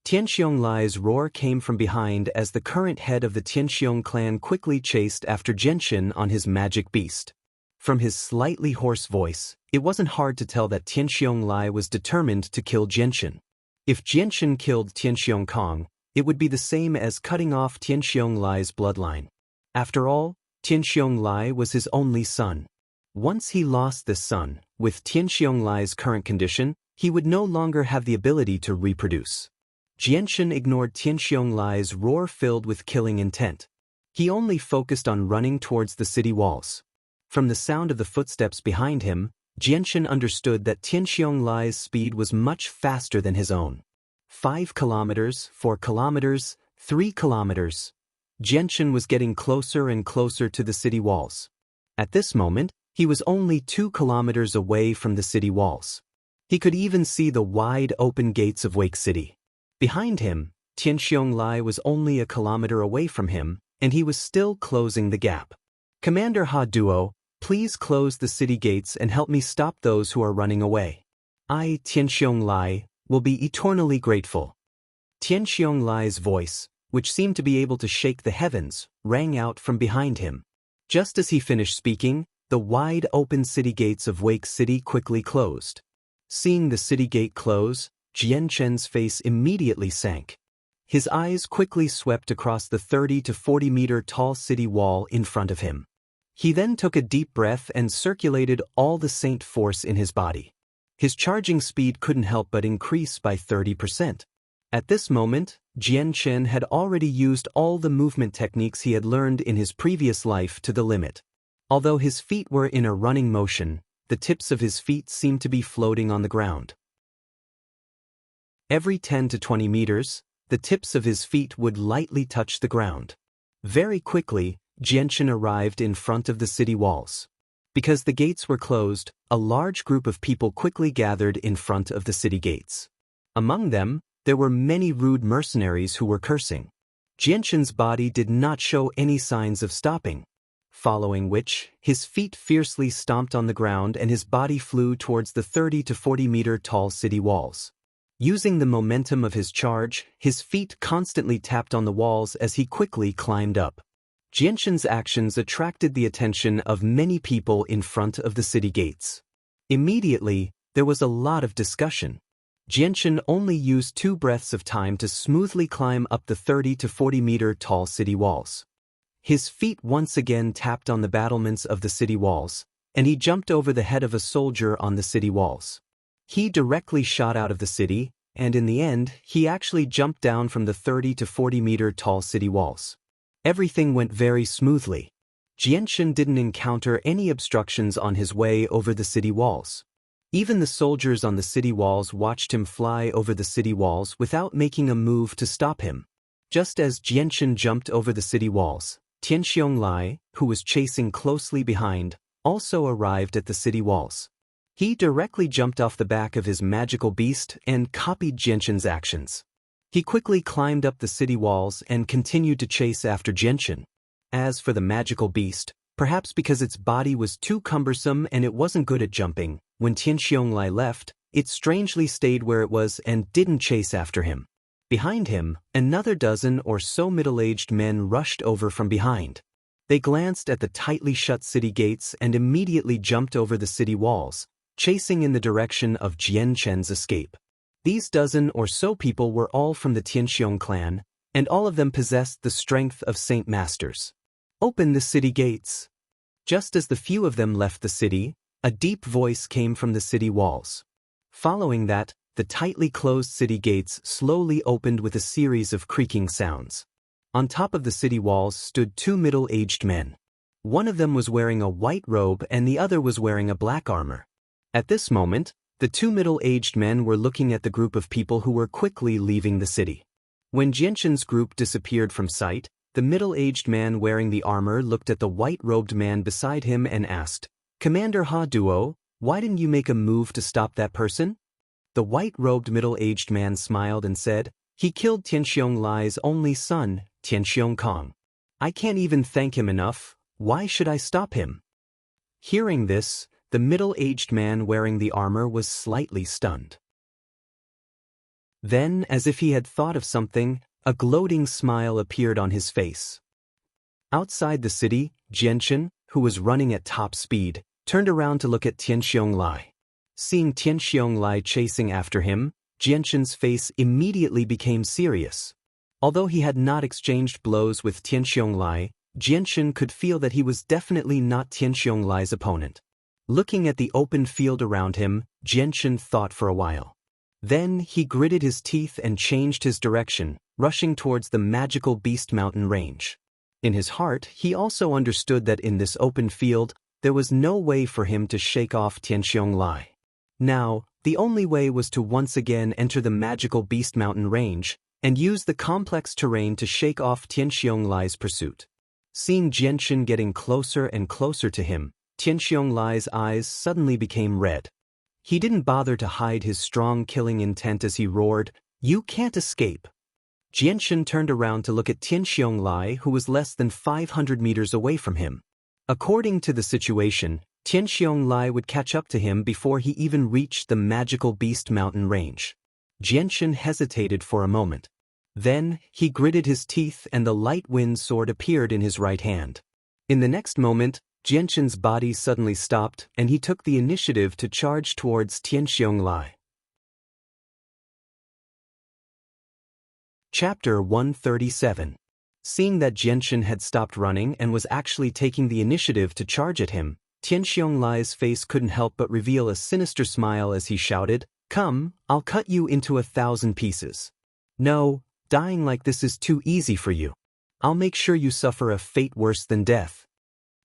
Xianxia Lai's roar came from behind as the current head of the Xianxia clan quickly chased after Jianchen on his magic beast. From his slightly hoarse voice, it wasn't hard to tell that Xianxia Lai was determined to kill Jianchen. If Jianchen killed Xianxia Kong, it would be the same as cutting off Xianxia Lai's bloodline. After all, Xianxia Lai was his only son. Once he lost this son, with Xianxia Lai's current condition, he would no longer have the ability to reproduce. Jianchen ignored Xianxia Lai's roar filled with killing intent. He only focused on running towards the city walls. From the sound of the footsteps behind him, Jianchen understood that Xianxia Lai's speed was much faster than his own. 5 kilometers, 4 kilometers, 3 kilometers. Jianchen was getting closer and closer to the city walls. At this moment, he was only 2 kilometers away from the city walls. He could even see the wide open gates of Wake City. Behind him, Xianxia Lai was only a kilometer away from him, and he was still closing the gap. Commander Ha Duo, please close the city gates and help me stop those who are running away. I, Xianxia Lai, will be eternally grateful. Xianxia Lai's voice, which seemed to be able to shake the heavens, rang out from behind him. Just as he finished speaking, the wide open city gates of Wake City quickly closed. Seeing the city gate close, Xianxian's face immediately sank. His eyes quickly swept across the 30 to 40 meter tall city wall in front of him. He then took a deep breath and circulated all the saint force in his body. His charging speed couldn't help but increase by 30%. At this moment, Xianxian had already used all the movement techniques he had learned in his previous life to the limit. Although his feet were in a running motion, the tips of his feet seemed to be floating on the ground. Every 10 to 20 meters, the tips of his feet would lightly touch the ground. Very quickly, Xianxian arrived in front of the city walls. Because the gates were closed, a large group of people quickly gathered in front of the city gates. Among them, there were many rude mercenaries who were cursing. Xianxian's body did not show any signs of stopping. Following which, his feet fiercely stomped on the ground and his body flew towards the 30 to 40 meter tall city walls. Using the momentum of his charge, his feet constantly tapped on the walls as he quickly climbed up. Xianxian's actions attracted the attention of many people in front of the city gates. Immediately, there was a lot of discussion. Xianxian only used 2 breaths of time to smoothly climb up the 30 to 40 meter tall city walls. His feet once again tapped on the battlements of the city walls, and he jumped over the head of a soldier on the city walls. He directly shot out of the city, and in the end, he actually jumped down from the 30 to 40 meter tall city walls. Everything went very smoothly. Xianxian didn't encounter any obstructions on his way over the city walls. Even the soldiers on the city walls watched him fly over the city walls without making a move to stop him. Just as Xianxian jumped over the city walls, Tianxiong, who was chasing closely behind, also arrived at the city walls. He directly jumped off the back of his magical beast and copied Xianxian's actions. He quickly climbed up the city walls and continued to chase after Xianxian. As for the magical beast, perhaps because its body was too cumbersome and it wasn't good at jumping, when Tianxiong left, it strangely stayed where it was and didn't chase after him. Behind him, another dozen or so middle-aged men rushed over from behind. They glanced at the tightly shut city gates and immediately jumped over the city walls, chasing in the direction of Xianxian's escape. These dozen or so people were all from the Tianxiong clan, and all of them possessed the strength of Saint Masters. Open the city gates. Just as the few of them left the city, a deep voice came from the city walls. Following that, the tightly closed city gates slowly opened with a series of creaking sounds. On top of the city walls stood 2 middle-aged men. One of them was wearing a white robe and the other was wearing a black armor. At this moment, the 2 middle-aged men were looking at the group of people who were quickly leaving the city. When Xianxian's group disappeared from sight, the middle-aged man wearing the armor looked at the white-robed man beside him and asked, "Commander Ha Duo, why didn't you make a move to stop that person?" The white-robed middle-aged man smiled and said, "He killed Tianxiong Lai's only son, Tianxiong Kong. I can't even thank him enough. Why should I stop him?" Hearing this, the middle-aged man wearing the armor was slightly stunned. Then, as if he had thought of something, a gloating smile appeared on his face. Outside the city, Xianxian, who was running at top speed, turned around to look at Tianxiong Lai. Seeing Tianxiong Lai chasing after him, Xianxian's face immediately became serious. Although he had not exchanged blows with Tianxiong Lai, Xianxian could feel that he was definitely not Tianxiong Lai's opponent. Looking at the open field around him, Xianxian thought for a while. Then he gritted his teeth and changed his direction, rushing towards the magical Beast Mountain range. In his heart, he also understood that in this open field, there was no way for him to shake off Tianxiong Lai. Now, the only way was to once again enter the magical Beast Mountain range and use the complex terrain to shake off Tianxiong Lai's pursuit. Seeing Xianxian getting closer and closer to him, Tianxiong Lai's eyes suddenly became red. He didn't bother to hide his strong killing intent as he roared, "You can't escape!" Xianxian turned around to look at Tianxiong Lai, who was less than 500 meters away from him. According to the situation, Tianxiong Lai would catch up to him before he even reached the magical Beast Mountain range. Xianxian hesitated for a moment. Then, he gritted his teeth and the light wind sword appeared in his right hand. In the next moment, Jianshan's body suddenly stopped and he took the initiative to charge towards Xianxia. Chapter 137. Seeing that Jianshan had stopped running and was actually taking the initiative to charge at him, Xianxia's face couldn't help but reveal a sinister smile as he shouted, "Come, I'll cut you into 1,000 pieces. No, dying like this is too easy for you. I'll make sure you suffer a fate worse than death."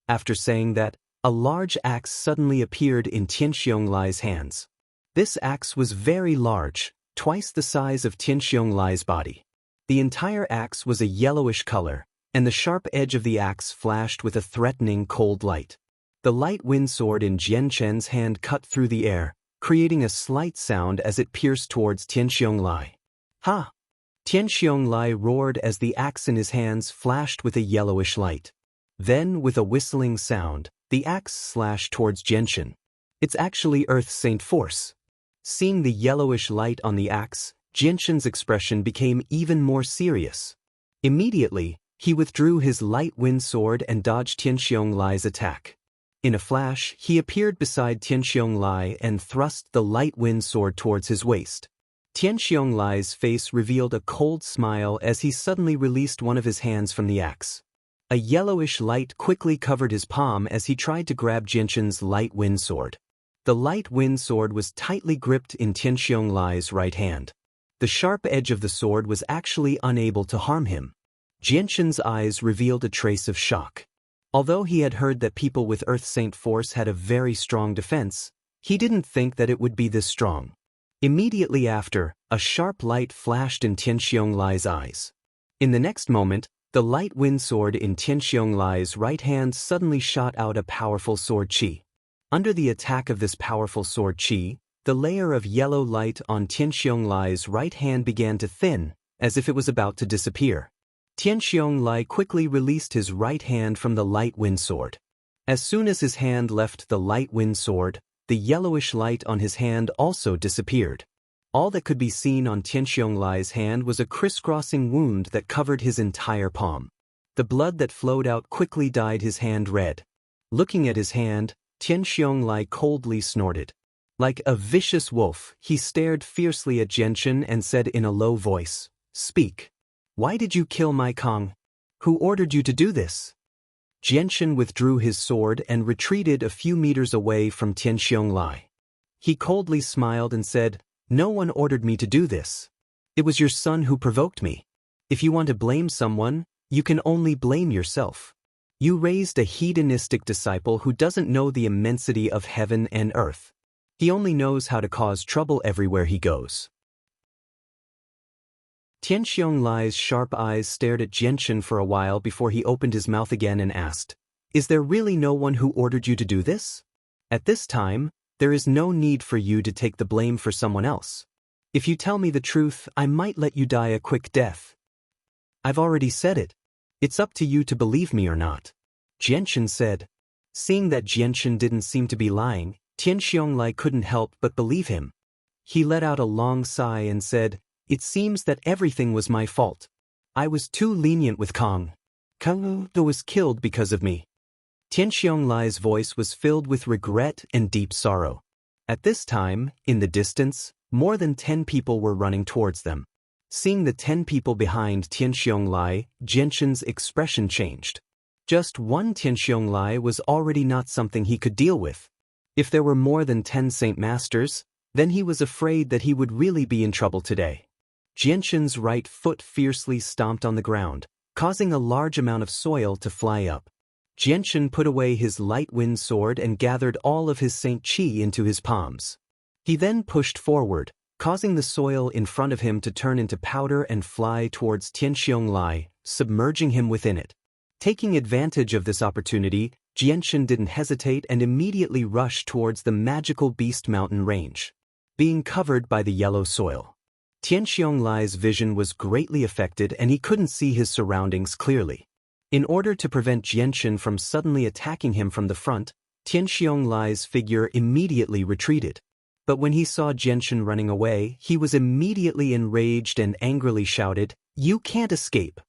After saying that, a large axe suddenly appeared in Xianxia's hands. This axe was very large, twice the size of Xianxia's body. The entire axe was a yellowish color, and the sharp edge of the axe flashed with a threatening cold light. The light wind sword in Jianshan's hand cut through the air, creating a slight sound as it pierced towards Xianxia. "Ha!" Xianxia roared as the axe in his hands flashed with a yellowish light. Then, with a whistling sound, the axe slashed towards Jianshan. "It's actually Earth's Saint Force." Seeing the yellowish light on the axe, Jianshan's expression became even more serious. Immediately, he withdrew his light wind sword and dodged Xianxia's attack. In a flash, he appeared beside Xianxia and thrust the light wind sword towards his waist. Xianxia's face revealed a cold smile as he suddenly released one of his hands from the axe. A yellowish light quickly covered his palm as he tried to grab Jianshan's light wind sword. The light wind sword was tightly gripped in Xianxia's right hand. The sharp edge of the sword was actually unable to harm him. Jianshan's eyes revealed a trace of shock. Although he had heard that people with Earth Saint Force had a very strong defense, he didn't think that it would be this strong. Immediately after, a sharp light flashed in Xianxia's eyes. In the next moment, the light wind sword in Xianxia's right hand suddenly shot out a powerful sword qi. Under the attack of this powerful sword qi, the layer of yellow light on Xianxia's right hand began to thin, as if it was about to disappear. Xianxia quickly released his right hand from the light wind sword. As soon as his hand left the light wind sword, the yellowish light on his hand also disappeared. All that could be seen on Xianxia's hand was a crisscrossing wound that covered his entire palm. The blood that flowed out quickly dyed his hand red. Looking at his hand, Xianxia coldly snorted. Like a vicious wolf, he stared fiercely at Jianshan and said in a low voice, "Speak. Why did you kill my Kong? Who ordered you to do this?" Jianshan withdrew his sword and retreated a few meters away from Xianxia. He coldly smiled and said, "No one ordered me to do this. It was your son who provoked me. If you want to blame someone, you can only blame yourself. You raised a hedonistic disciple who doesn't know the immensity of heaven and earth. He only knows how to cause trouble everywhere he goes." Xianxia's sharp eyes stared at Jianshan for a while before he opened his mouth again and asked, "Is there really no one who ordered you to do this? At this time, there is no need for you to take the blame for someone else. If you tell me the truth, I might let you die a quick death." "I've already said it. It's up to you to believe me or not," Jianshan said. Seeing that Jianshan didn't seem to be lying, Xianxia couldn't help but believe him. He let out a long sigh and said, "It seems that everything was my fault. I was too lenient with Kong. Kong was killed because of me." Xianxia's voice was filled with regret and deep sorrow. At this time, in the distance, more than 10 people were running towards them. Seeing the 10 people behind Xianxia, Jianshan's expression changed. Just one Xianxia was already not something he could deal with. If there were more than 10 Saint Masters, then he was afraid that he would really be in trouble today. Jianshan's right foot fiercely stomped on the ground, causing a large amount of soil to fly up. Jianshan put away his light wind sword and gathered all of his Saint Qi into his palms. He then pushed forward, causing the soil in front of him to turn into powder and fly towards Xianxia, submerging him within it. Taking advantage of this opportunity, Jianshan didn't hesitate and immediately rushed towards the magical Beast Mountain range. Being covered by the yellow soil, Xianxia's vision was greatly affected and he couldn't see his surroundings clearly. In order to prevent Jianshan from suddenly attacking him from the front, Xianxia's figure immediately retreated. But when he saw Jianshan running away, he was immediately enraged and angrily shouted, "You can't escape!"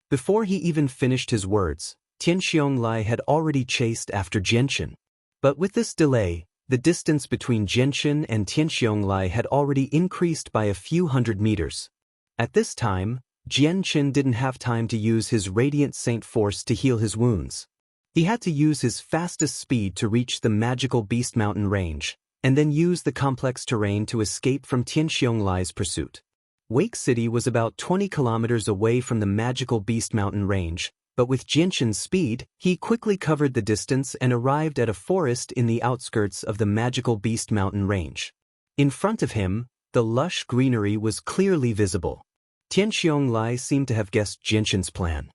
Before he even finished his words, Tianxiong Lai had already chased after Jianchen. But with this delay, the distance between Jianchen and Tianxiong Lai had already increased by a few hundred meters. At this time, Jianchen didn't have time to use his Radiant Saint Force to heal his wounds. He had to use his fastest speed to reach the magical Beast Mountain range, and then use the complex terrain to escape from Tianxiong Lai's pursuit. Wake City was about 20 kilometers away from the magical Beast Mountain range, but with Jianchen's speed, he quickly covered the distance and arrived at a forest in the outskirts of the magical Beast Mountain range. In front of him, the lush greenery was clearly visible. Tianxiong Lai seemed to have guessed Jianchen's plan.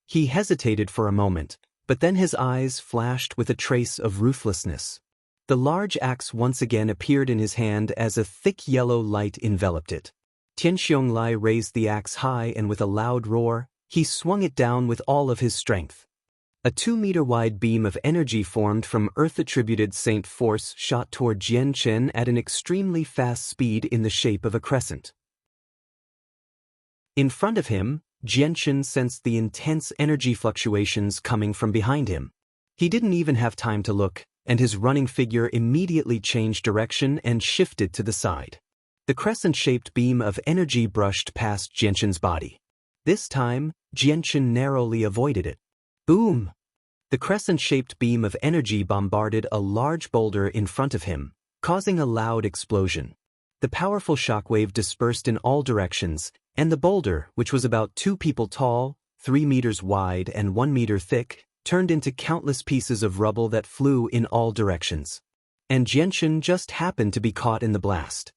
He hesitated for a moment, but then his eyes flashed with a trace of ruthlessness. The large axe once again appeared in his hand as a thick yellow light enveloped it. Tianxiong Lai raised the axe high and with a loud roar, he swung it down with all of his strength. A 2-meter-wide beam of energy formed from Earth-attributed Saint Force shot toward Jianchen at an extremely fast speed in the shape of a crescent. In front of him, Jianchen sensed the intense energy fluctuations coming from behind him. He didn't even have time to look, and his running figure immediately changed direction and shifted to the side. The crescent-shaped beam of energy brushed past Jianchen's body. This time, Jianchen narrowly avoided it. Boom! The crescent-shaped beam of energy bombarded a large boulder in front of him, causing a loud explosion. The powerful shockwave dispersed in all directions, and the boulder, which was about 2 people tall, 3 meters wide and 1 meter thick, turned into countless pieces of rubble that flew in all directions. And Jianchen just happened to be caught in the blast.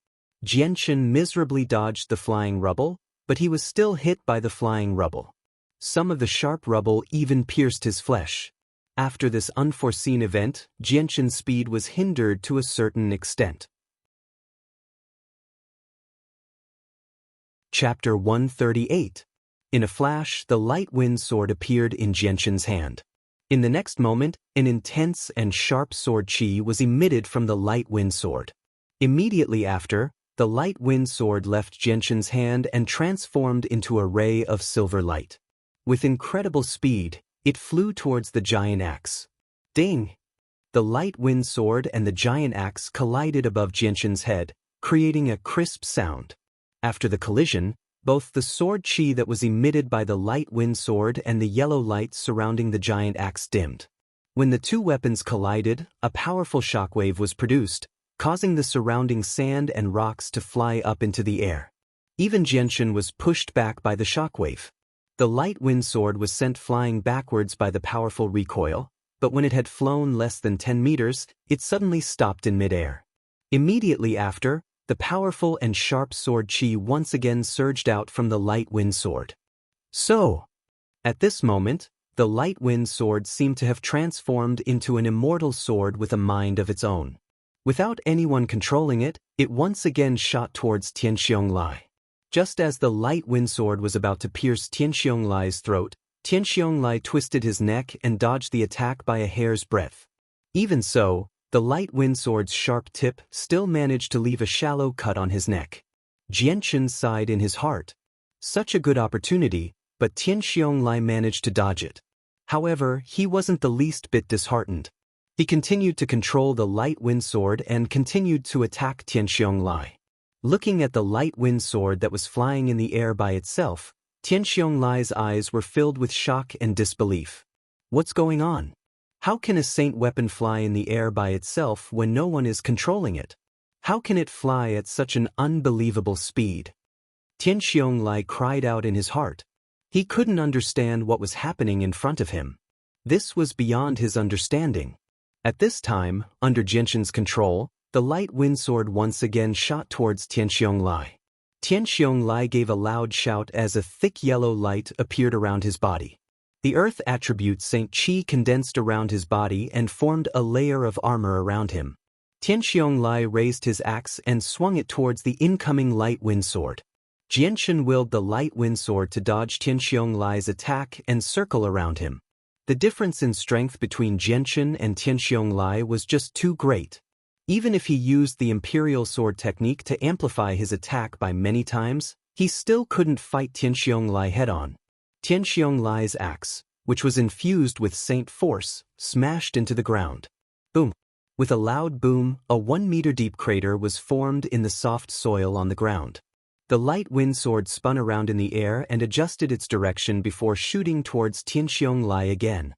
Jianchen miserably dodged the flying rubble, but he was still hit by the flying rubble. Some of the sharp rubble even pierced his flesh. After this unforeseen event, Jianchen's speed was hindered to a certain extent. Chapter 138. In a flash, the light wind sword appeared in Jianchen's hand. In the next moment, an intense and sharp sword chi was emitted from the light wind sword. Immediately after, the light wind sword left Jianchen's hand and transformed into a ray of silver light. With incredible speed, it flew towards the giant axe. Ding! The light wind sword and the giant axe collided above Jianchen's head, creating a crisp sound. After the collision, both the sword chi that was emitted by the light wind sword and the yellow light surrounding the giant axe dimmed. When the two weapons collided, a powerful shockwave was produced, causing the surrounding sand and rocks to fly up into the air. Even Jianchen was pushed back by the shockwave. The light wind sword was sent flying backwards by the powerful recoil, but when it had flown less than 10 meters, it suddenly stopped in midair. Immediately after, the powerful and sharp sword chi once again surged out from the light wind sword. So, at this moment, the light wind sword seemed to have transformed into an immortal sword with a mind of its own. Without anyone controlling it, it once again shot towards Tianxiong Lai. Just as the light wind sword was about to pierce Tianxiong Lai's throat, Tianxiong Lai twisted his neck and dodged the attack by a hair's breadth. Even so, the light wind sword's sharp tip still managed to leave a shallow cut on his neck. Jianchen sighed in his heart. Such a good opportunity, but Tianxiong Lai managed to dodge it. However, he wasn't the least bit disheartened. He continued to control the light wind sword and continued to attack Tianxiong Lai. Looking at the light wind sword that was flying in the air by itself, Tianxiong Lai's eyes were filled with shock and disbelief. What's going on? How can a saint weapon fly in the air by itself when no one is controlling it? How can it fly at such an unbelievable speed? Tianxiong Lai cried out in his heart. He couldn't understand what was happening in front of him. This was beyond his understanding. At this time, under Jianchen's control, the light wind sword once again shot towards Tianxiong Lai. Tianxiong Lai gave a loud shout as a thick yellow light appeared around his body. The earth attribute Saint Qi condensed around his body and formed a layer of armor around him. Tianxiong Lai raised his axe and swung it towards the incoming light wind sword. Jianchen willed the light wind sword to dodge Tianxiong Lai's attack and circle around him. The difference in strength between Jianchen and Tianxiong Lai was just too great. Even if he used the imperial sword technique to amplify his attack by many times, he still couldn't fight Tianxiong Lai head-on. Tianxiong Lai's axe, which was infused with saint force, smashed into the ground. Boom! With a loud boom, a 1-meter-deep crater was formed in the soft soil on the ground. The light wind sword spun around in the air and adjusted its direction before shooting towards Tianxiong Lai again.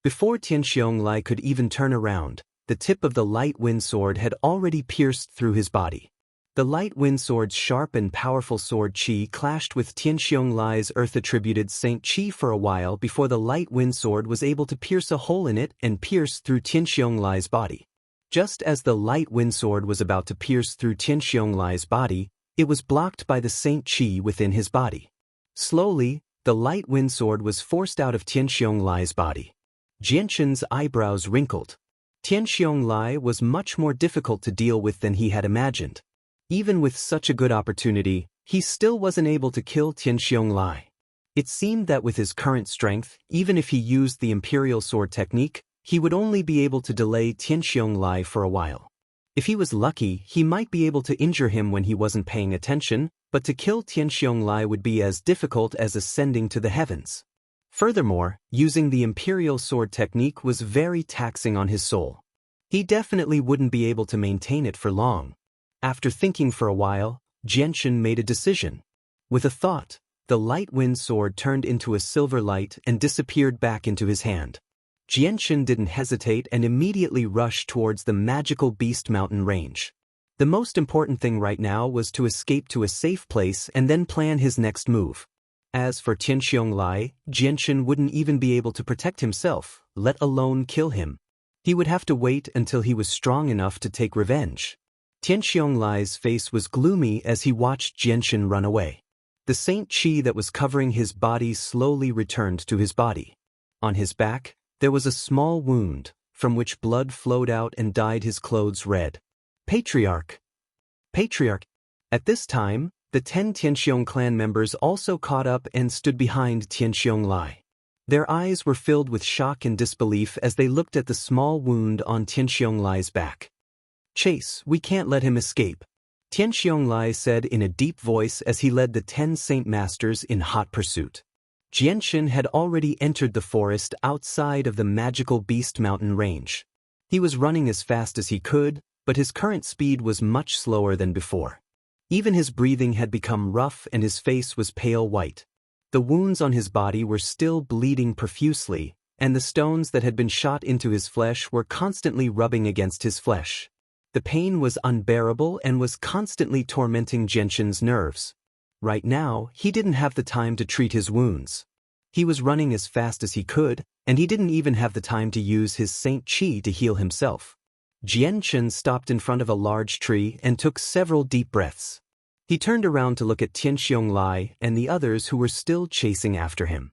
Before Tianxiong Lai could even turn around, the tip of the light wind sword had already pierced through his body. The light wind sword's sharp and powerful sword qi clashed with Tianxiong Lai's earth-attributed saint qi for a while before the light wind sword was able to pierce a hole in it and pierce through Tianxiong Lai's body. Just as the light wind sword was about to pierce through Tianxiong Lai's body, it was blocked by the saint qi within his body. Slowly, the light wind sword was forced out of Tianxiong Lai's body. Jianshen's eyebrows wrinkled. Tianxiong Lai was much more difficult to deal with than he had imagined. Even with such a good opportunity, he still wasn't able to kill Tianxiong Lai. It seemed that with his current strength, even if he used the Imperial Sword technique, he would only be able to delay Tianxiong Lai for a while. If he was lucky, he might be able to injure him when he wasn't paying attention, but to kill Tianxiong Lai would be as difficult as ascending to the heavens. Furthermore, using the Imperial Sword technique was very taxing on his soul. He definitely wouldn't be able to maintain it for long. After thinking for a while, Jianshen made a decision. With a thought, the light wind sword turned into a silver light and disappeared back into his hand. Jianshen didn't hesitate and immediately rushed towards the magical Beast Mountain range. The most important thing right now was to escape to a safe place and then plan his next move. As for Tianxiong Lai, Jianshen wouldn't even be able to protect himself, let alone kill him. He would have to wait until he was strong enough to take revenge. Tianxiong Lai's face was gloomy as he watched Jianshen run away. The saint qi that was covering his body slowly returned to his body. On his back, there was a small wound, from which blood flowed out and dyed his clothes red. Patriarch! Patriarch! At this time, the 10 Tianxiong clan members also caught up and stood behind Tianxiong Lai. Their eyes were filled with shock and disbelief as they looked at the small wound on Tianxiong Lai's back. Chase, we can't let him escape, Tianxiong Lai said in a deep voice as he led the 10 Saint Masters in hot pursuit. Jianshen had already entered the forest outside of the magical Beast Mountain range. He was running as fast as he could, but his current speed was much slower than before. Even his breathing had become rough and his face was pale white. The wounds on his body were still bleeding profusely, and the stones that had been shot into his flesh were constantly rubbing against his flesh. The pain was unbearable and was constantly tormenting Jianshen's nerves. Right now, he didn't have the time to treat his wounds. He was running as fast as he could, and he didn't even have the time to use his saint qi to heal himself. Jianshen stopped in front of a large tree and took several deep breaths. He turned around to look at Tianxiong Lai and the others who were still chasing after him.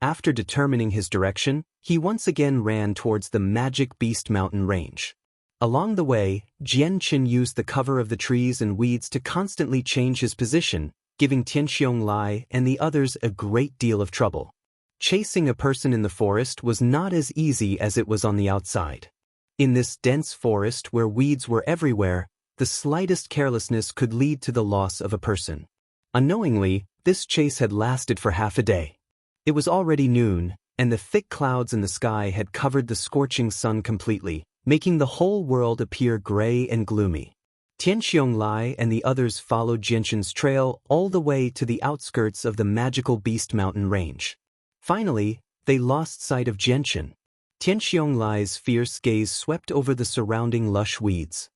After determining his direction, he once again ran towards the magic Beast Mountain range. Along the way, Jianshen used the cover of the trees and weeds to constantly change his position, giving Tianxiong Lai and the others a great deal of trouble. Chasing a person in the forest was not as easy as it was on the outside. In this dense forest where weeds were everywhere, the slightest carelessness could lead to the loss of a person. Unknowingly, this chase had lasted for half a day. It was already noon, and the thick clouds in the sky had covered the scorching sun completely, making the whole world appear gray and gloomy. Tianxiong Lai and the others followed Jianshen's trail all the way to the outskirts of the magical Beast Mountain range. Finally, they lost sight of Jianshen. Tianxiong Lai's fierce gaze swept over the surrounding lush weeds.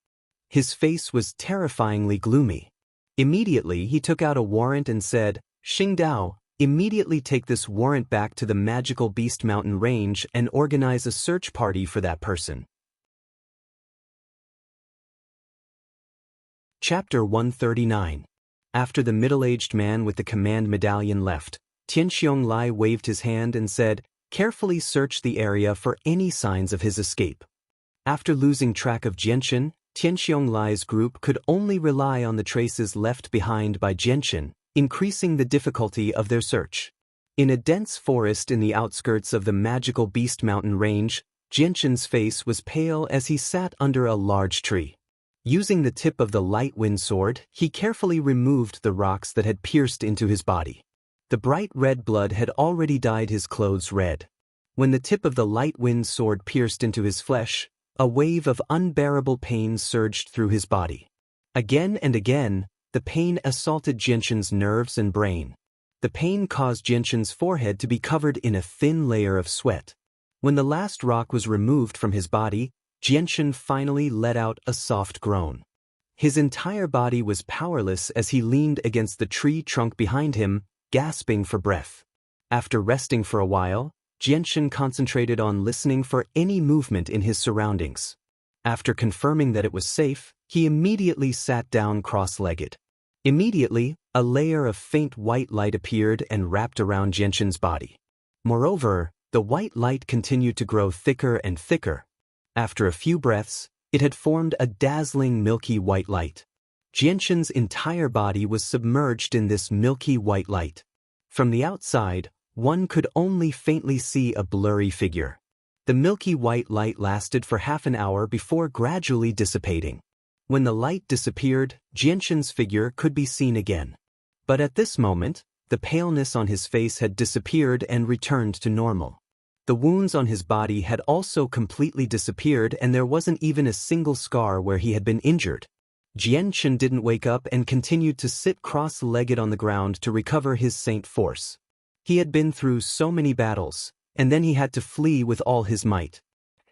His face was terrifyingly gloomy. Immediately, he took out a warrant and said, "Xingdao, immediately take this warrant back to the magical Beast Mountain range and organize a search party for that person." Chapter 139. After the middle-aged man with the command medallion left, Tianxiong Lai waved his hand and said, "Carefully search the area for any signs of his escape." After losing track of Jianshen, Tianxiong Lai's group could only rely on the traces left behind by Jianshen, increasing the difficulty of their search. In a dense forest in the outskirts of the magical Beast Mountain range, Jianshen's face was pale as he sat under a large tree. Using the tip of the light wind sword, he carefully removed the rocks that had pierced into his body. The bright red blood had already dyed his clothes red. When the tip of the light wind sword pierced into his flesh, a wave of unbearable pain surged through his body. Again and again, the pain assaulted Jianshan's nerves and brain. The pain caused Jianshan's forehead to be covered in a thin layer of sweat. When the last rock was removed from his body, Jianshan finally let out a soft groan. His entire body was powerless as he leaned against the tree trunk behind him, gasping for breath. After resting for a while, Jianshan concentrated on listening for any movement in his surroundings. After confirming that it was safe, he immediately sat down cross-legged. Immediately, a layer of faint white light appeared and wrapped around Jianshan's body. Moreover, the white light continued to grow thicker and thicker. After a few breaths, it had formed a dazzling milky white light. Jianshan's entire body was submerged in this milky white light. From the outside, one could only faintly see a blurry figure. The milky white light lasted for half an hour before gradually dissipating. When the light disappeared, Jianshan's figure could be seen again. But at this moment, the paleness on his face had disappeared and returned to normal. The wounds on his body had also completely disappeared and there wasn't even a single scar where he had been injured. Jianshan didn't wake up and continued to sit cross-legged on the ground to recover his saint force. He had been through so many battles, and then he had to flee with all his might.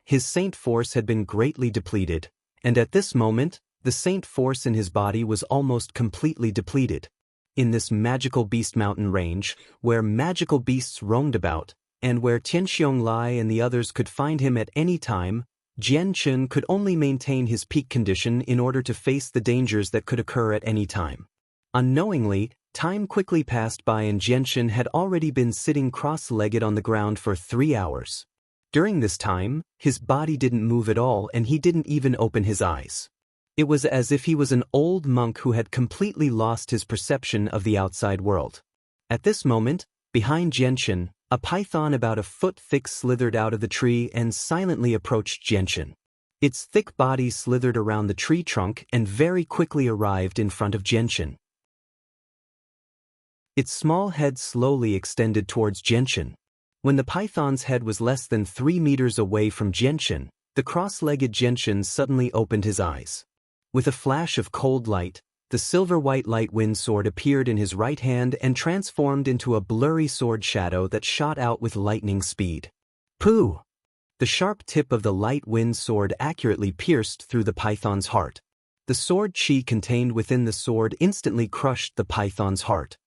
His saint force had been greatly depleted, and at this moment, the saint force in his body was almost completely depleted. In this magical beast mountain range, where magical beasts roamed about, and where Tianxiong Lai and the others could find him at any time, Jianshan could only maintain his peak condition in order to face the dangers that could occur at any time. Unknowingly, time quickly passed by and Jianshan had already been sitting cross-legged on the ground for 3 hours. During this time, his body didn't move at all and he didn't even open his eyes. It was as if he was an old monk who had completely lost his perception of the outside world. At this moment, behind Jianshan, a python about a foot thick slithered out of the tree and silently approached Jianshan. Its thick body slithered around the tree trunk and very quickly arrived in front of Jianshan. Its small head slowly extended towards Jianshan. When the python's head was less than 3 meters away from Jianshan, the cross-legged Jianshan suddenly opened his eyes. With a flash of cold light, the silver-white light wind sword appeared in his right hand and transformed into a blurry sword shadow that shot out with lightning speed. Pooh! The sharp tip of the light wind sword accurately pierced through the python's heart. The sword chi contained within the sword instantly crushed the python's heart.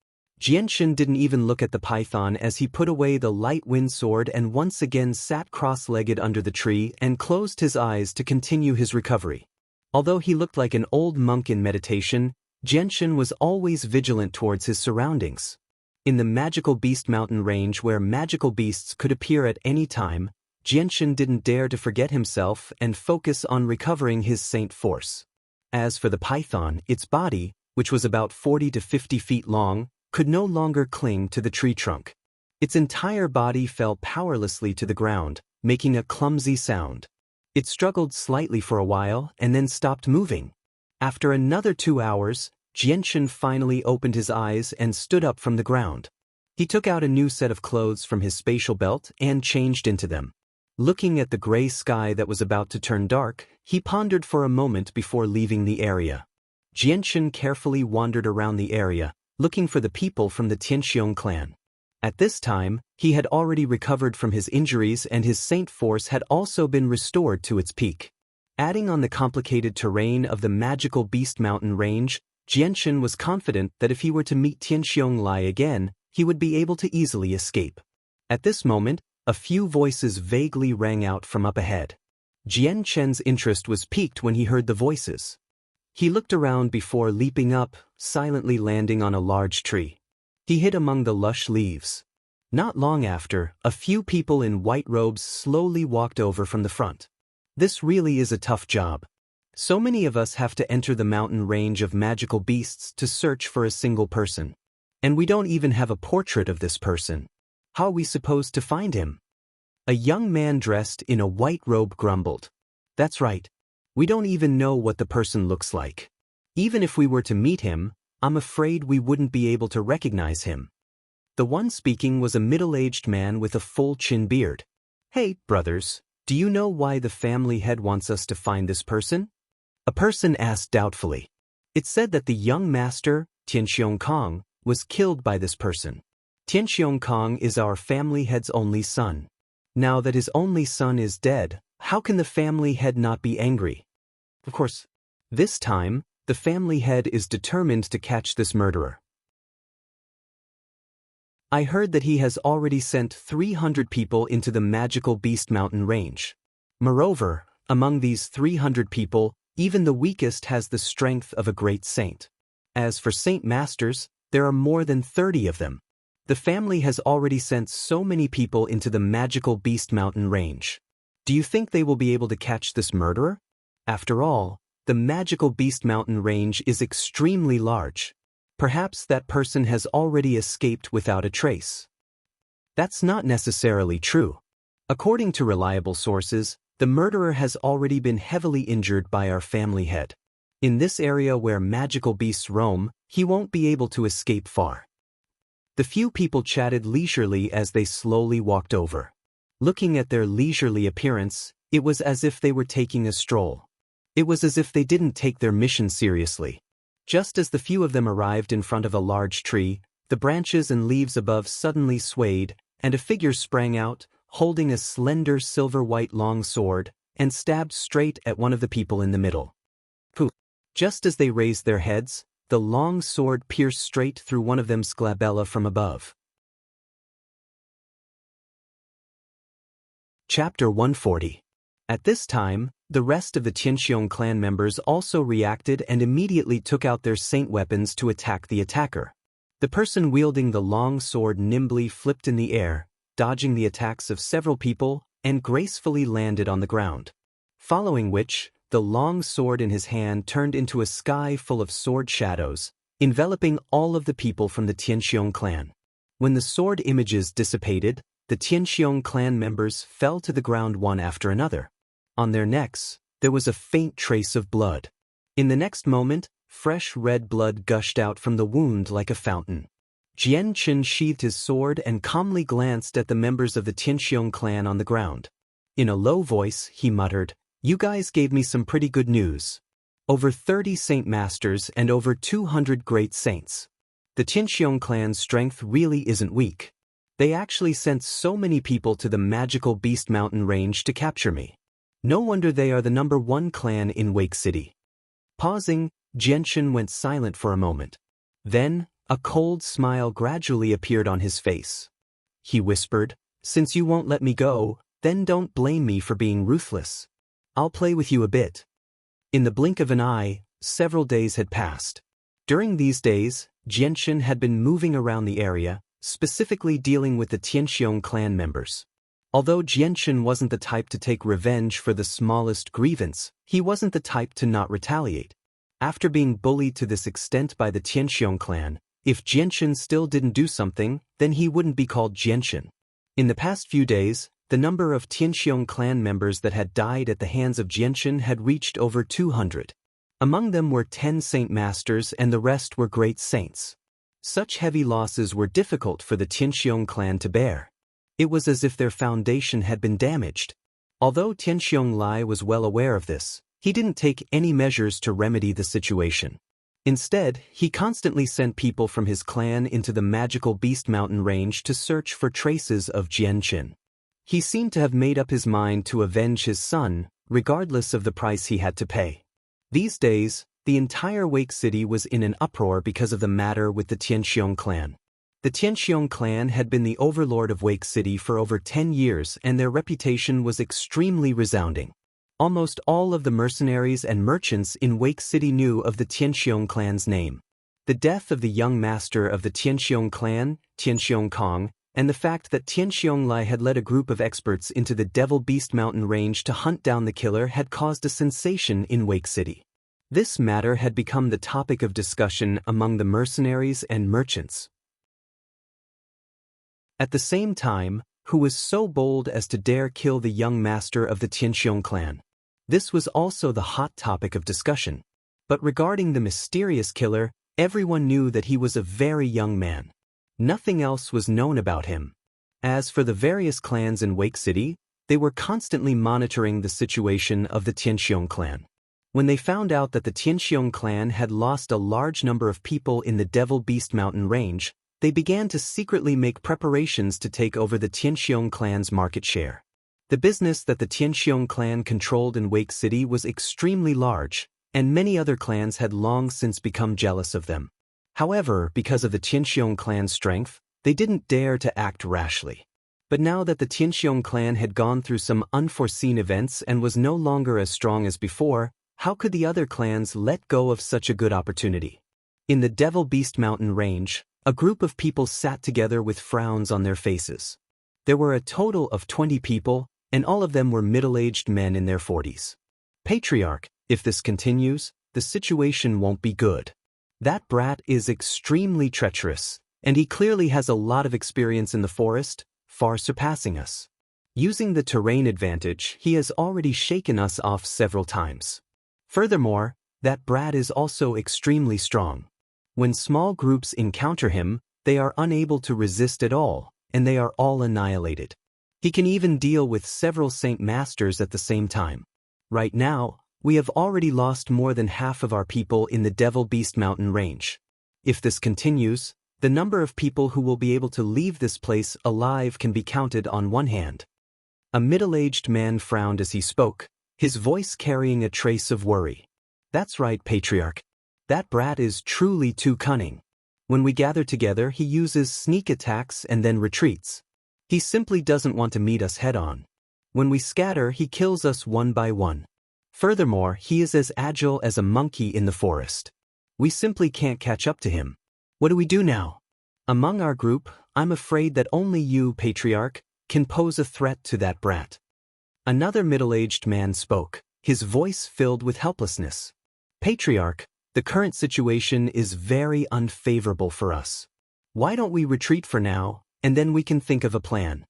Jianshan didn't even look at the python as he put away the light wind sword and once again sat cross-legged under the tree and closed his eyes to continue his recovery. Although he looked like an old monk in meditation, Jianshan was always vigilant towards his surroundings. In the magical beast mountain range where magical beasts could appear at any time, Jianshan didn't dare to forget himself and focus on recovering his saint force. As for the python, its body, which was about 40 to 50 feet long, could no longer cling to the tree trunk. Its entire body fell powerlessly to the ground, making a clumsy sound. It struggled slightly for a while and then stopped moving. After another 2 hours, Jianshan finally opened his eyes and stood up from the ground. He took out a new set of clothes from his spatial belt and changed into them. Looking at the gray sky that was about to turn dark, he pondered for a moment before leaving the area. Jianshan carefully wandered around the area, looking for the people from the Tianxiong clan. At this time, he had already recovered from his injuries and his saint force had also been restored to its peak. Adding on the complicated terrain of the magical beast mountain range, Jianshan was confident that if he were to meet Tianxiong Lai again, he would be able to easily escape. At this moment, a few voices vaguely rang out from up ahead. Jianshan's interest was piqued when he heard the voices. He looked around before leaping up, silently landing on a large tree. He hid among the lush leaves. Not long after, a few people in white robes slowly walked over from the front. This really is a tough job. So many of us have to enter the mountain range of magical beasts to search for a single person. And we don't even have a portrait of this person. How are we supposed to find him? A young man dressed in a white robe grumbled. That's right. We don't even know what the person looks like. Even if we were to meet him, I'm afraid we wouldn't be able to recognize him. The one speaking was a middle-aged man with a full chin beard. "Hey, brothers, do you know why the family head wants us to find this person?" A person asked doubtfully. It said that the young master, Tianxiong Kong, was killed by this person. Tianxiong Kong is our family head's only son. Now that his only son is dead, how can the family head not be angry? Of course, this time, the family head is determined to catch this murderer. I heard that he has already sent 300 people into the magical Beast Mountain range. Moreover, among these 300 people, even the weakest has the strength of a great saint. As for saint masters, there are more than 30 of them. The family has already sent so many people into the magical Beast Mountain range. Do you think they will be able to catch this murderer? After all, the magical Beast Mountain range is extremely large. Perhaps that person has already escaped without a trace. That's not necessarily true. According to reliable sources, the murderer has already been heavily injured by our family head. In this area where magical beasts roam, he won't be able to escape far. The few people chatted leisurely as they slowly walked over. Looking at their leisurely appearance, it was as if they were taking a stroll. It was as if they didn't take their mission seriously. Just as the few of them arrived in front of a large tree, the branches and leaves above suddenly swayed, and a figure sprang out, holding a slender silver-white long sword, and stabbed straight at one of the people in the middle. Poof! Just as they raised their heads, the long sword pierced straight through one of them's glabella from above. Chapter 140. At this time, the rest of the Tianxiong clan members also reacted and immediately took out their saint weapons to attack the attacker. The person wielding the long sword nimbly flipped in the air, dodging the attacks of several people, and gracefully landed on the ground. Following which, the long sword in his hand turned into a sky full of sword shadows, enveloping all of the people from the Tianxiong clan. When the sword images dissipated, the Tianxiong clan members fell to the ground one after another. On their necks, there was a faint trace of blood. In the next moment, fresh red blood gushed out from the wound like a fountain. Jianchen sheathed his sword and calmly glanced at the members of the Tianxiong clan on the ground. In a low voice, he muttered, "You guys gave me some pretty good news. Over 30 saint masters and over 200 great saints. The Tianxiong clan's strength really isn't weak. They actually sent so many people to the magical Beast Mountain range to capture me. No wonder they are the #1 clan in Wake City." Pausing, Jianchen went silent for a moment. Then, a cold smile gradually appeared on his face. He whispered, "Since you won't let me go, then don't blame me for being ruthless. I'll play with you a bit." In the blink of an eye, several days had passed. During these days, Jianchen had been moving around the area, specifically dealing with the Tianxiong clan members. Although Jianchen wasn't the type to take revenge for the smallest grievance, he wasn't the type to not retaliate. After being bullied to this extent by the Tianxiong clan, if Jianchen still didn't do something, then he wouldn't be called Jianchen. In the past few days, the number of Tianxiong clan members that had died at the hands of Jianchen had reached over 200. Among them were 10 saint masters and the rest were great saints. Such heavy losses were difficult for the Tianxiong clan to bear. It was as if their foundation had been damaged. Although Tianxiong Lai was well aware of this, he didn't take any measures to remedy the situation. Instead, he constantly sent people from his clan into the magical Beast Mountain range to search for traces of Jianchen. He seemed to have made up his mind to avenge his son, regardless of the price he had to pay. These days, the entire Wake City was in an uproar because of the matter with the Tianxiong clan. The Tianxiong clan had been the overlord of Wake City for over 10 years and their reputation was extremely resounding. Almost all of the mercenaries and merchants in Wake City knew of the Tianxiong clan's name. The death of the young master of the Tianxiong clan, Tianxiong Kong, and the fact that Tianxiong Lai had led a group of experts into the Devil Beast Mountain range to hunt down the killer had caused a sensation in Wake City. This matter had become the topic of discussion among the mercenaries and merchants. At the same time, who was so bold as to dare kill the young master of the Tianxiong clan? This was also the hot topic of discussion. But regarding the mysterious killer, everyone knew that he was a very young man. Nothing else was known about him. As for the various clans in Wake City, they were constantly monitoring the situation of the Tianxiong clan. When they found out that the Tianxiong clan had lost a large number of people in the Devil Beast Mountain range, they began to secretly make preparations to take over the Tianxiong clan's market share. The business that the Tianxiong clan controlled in Wake City was extremely large, and many other clans had long since become jealous of them. However, because of the Tianxiong clan's strength, they didn't dare to act rashly. But now that the Tianxiong clan had gone through some unforeseen events and was no longer as strong as before, how could the other clans let go of such a good opportunity? In the Devil Beast Mountain range, a group of people sat together with frowns on their faces. There were a total of 20 people, and all of them were middle-aged men in their 40s. Patriarch, if this continues, the situation won't be good. That brat is extremely treacherous, and he clearly has a lot of experience in the forest, far surpassing us. Using the terrain advantage, he has already shaken us off several times. Furthermore, that brat is also extremely strong. When small groups encounter him, they are unable to resist at all, and they are all annihilated. He can even deal with several Saint Masters at the same time. Right now, we have already lost more than half of our people in the Devil Beast Mountain range. If this continues, the number of people who will be able to leave this place alive can be counted on one hand. A middle-aged man frowned as he spoke, his voice carrying a trace of worry. That's right, Patriarch. That brat is truly too cunning. When we gather together, he uses sneak attacks and then retreats. He simply doesn't want to meet us head-on. When we scatter, he kills us one by one. Furthermore, he is as agile as a monkey in the forest. We simply can't catch up to him. What do we do now? Among our group, I'm afraid that only you, Patriarch, can pose a threat to that brat. Another middle-aged man spoke, his voice filled with helplessness. Patriarch, the current situation is very unfavorable for us. Why don't we retreat for now, and then we can think of a plan?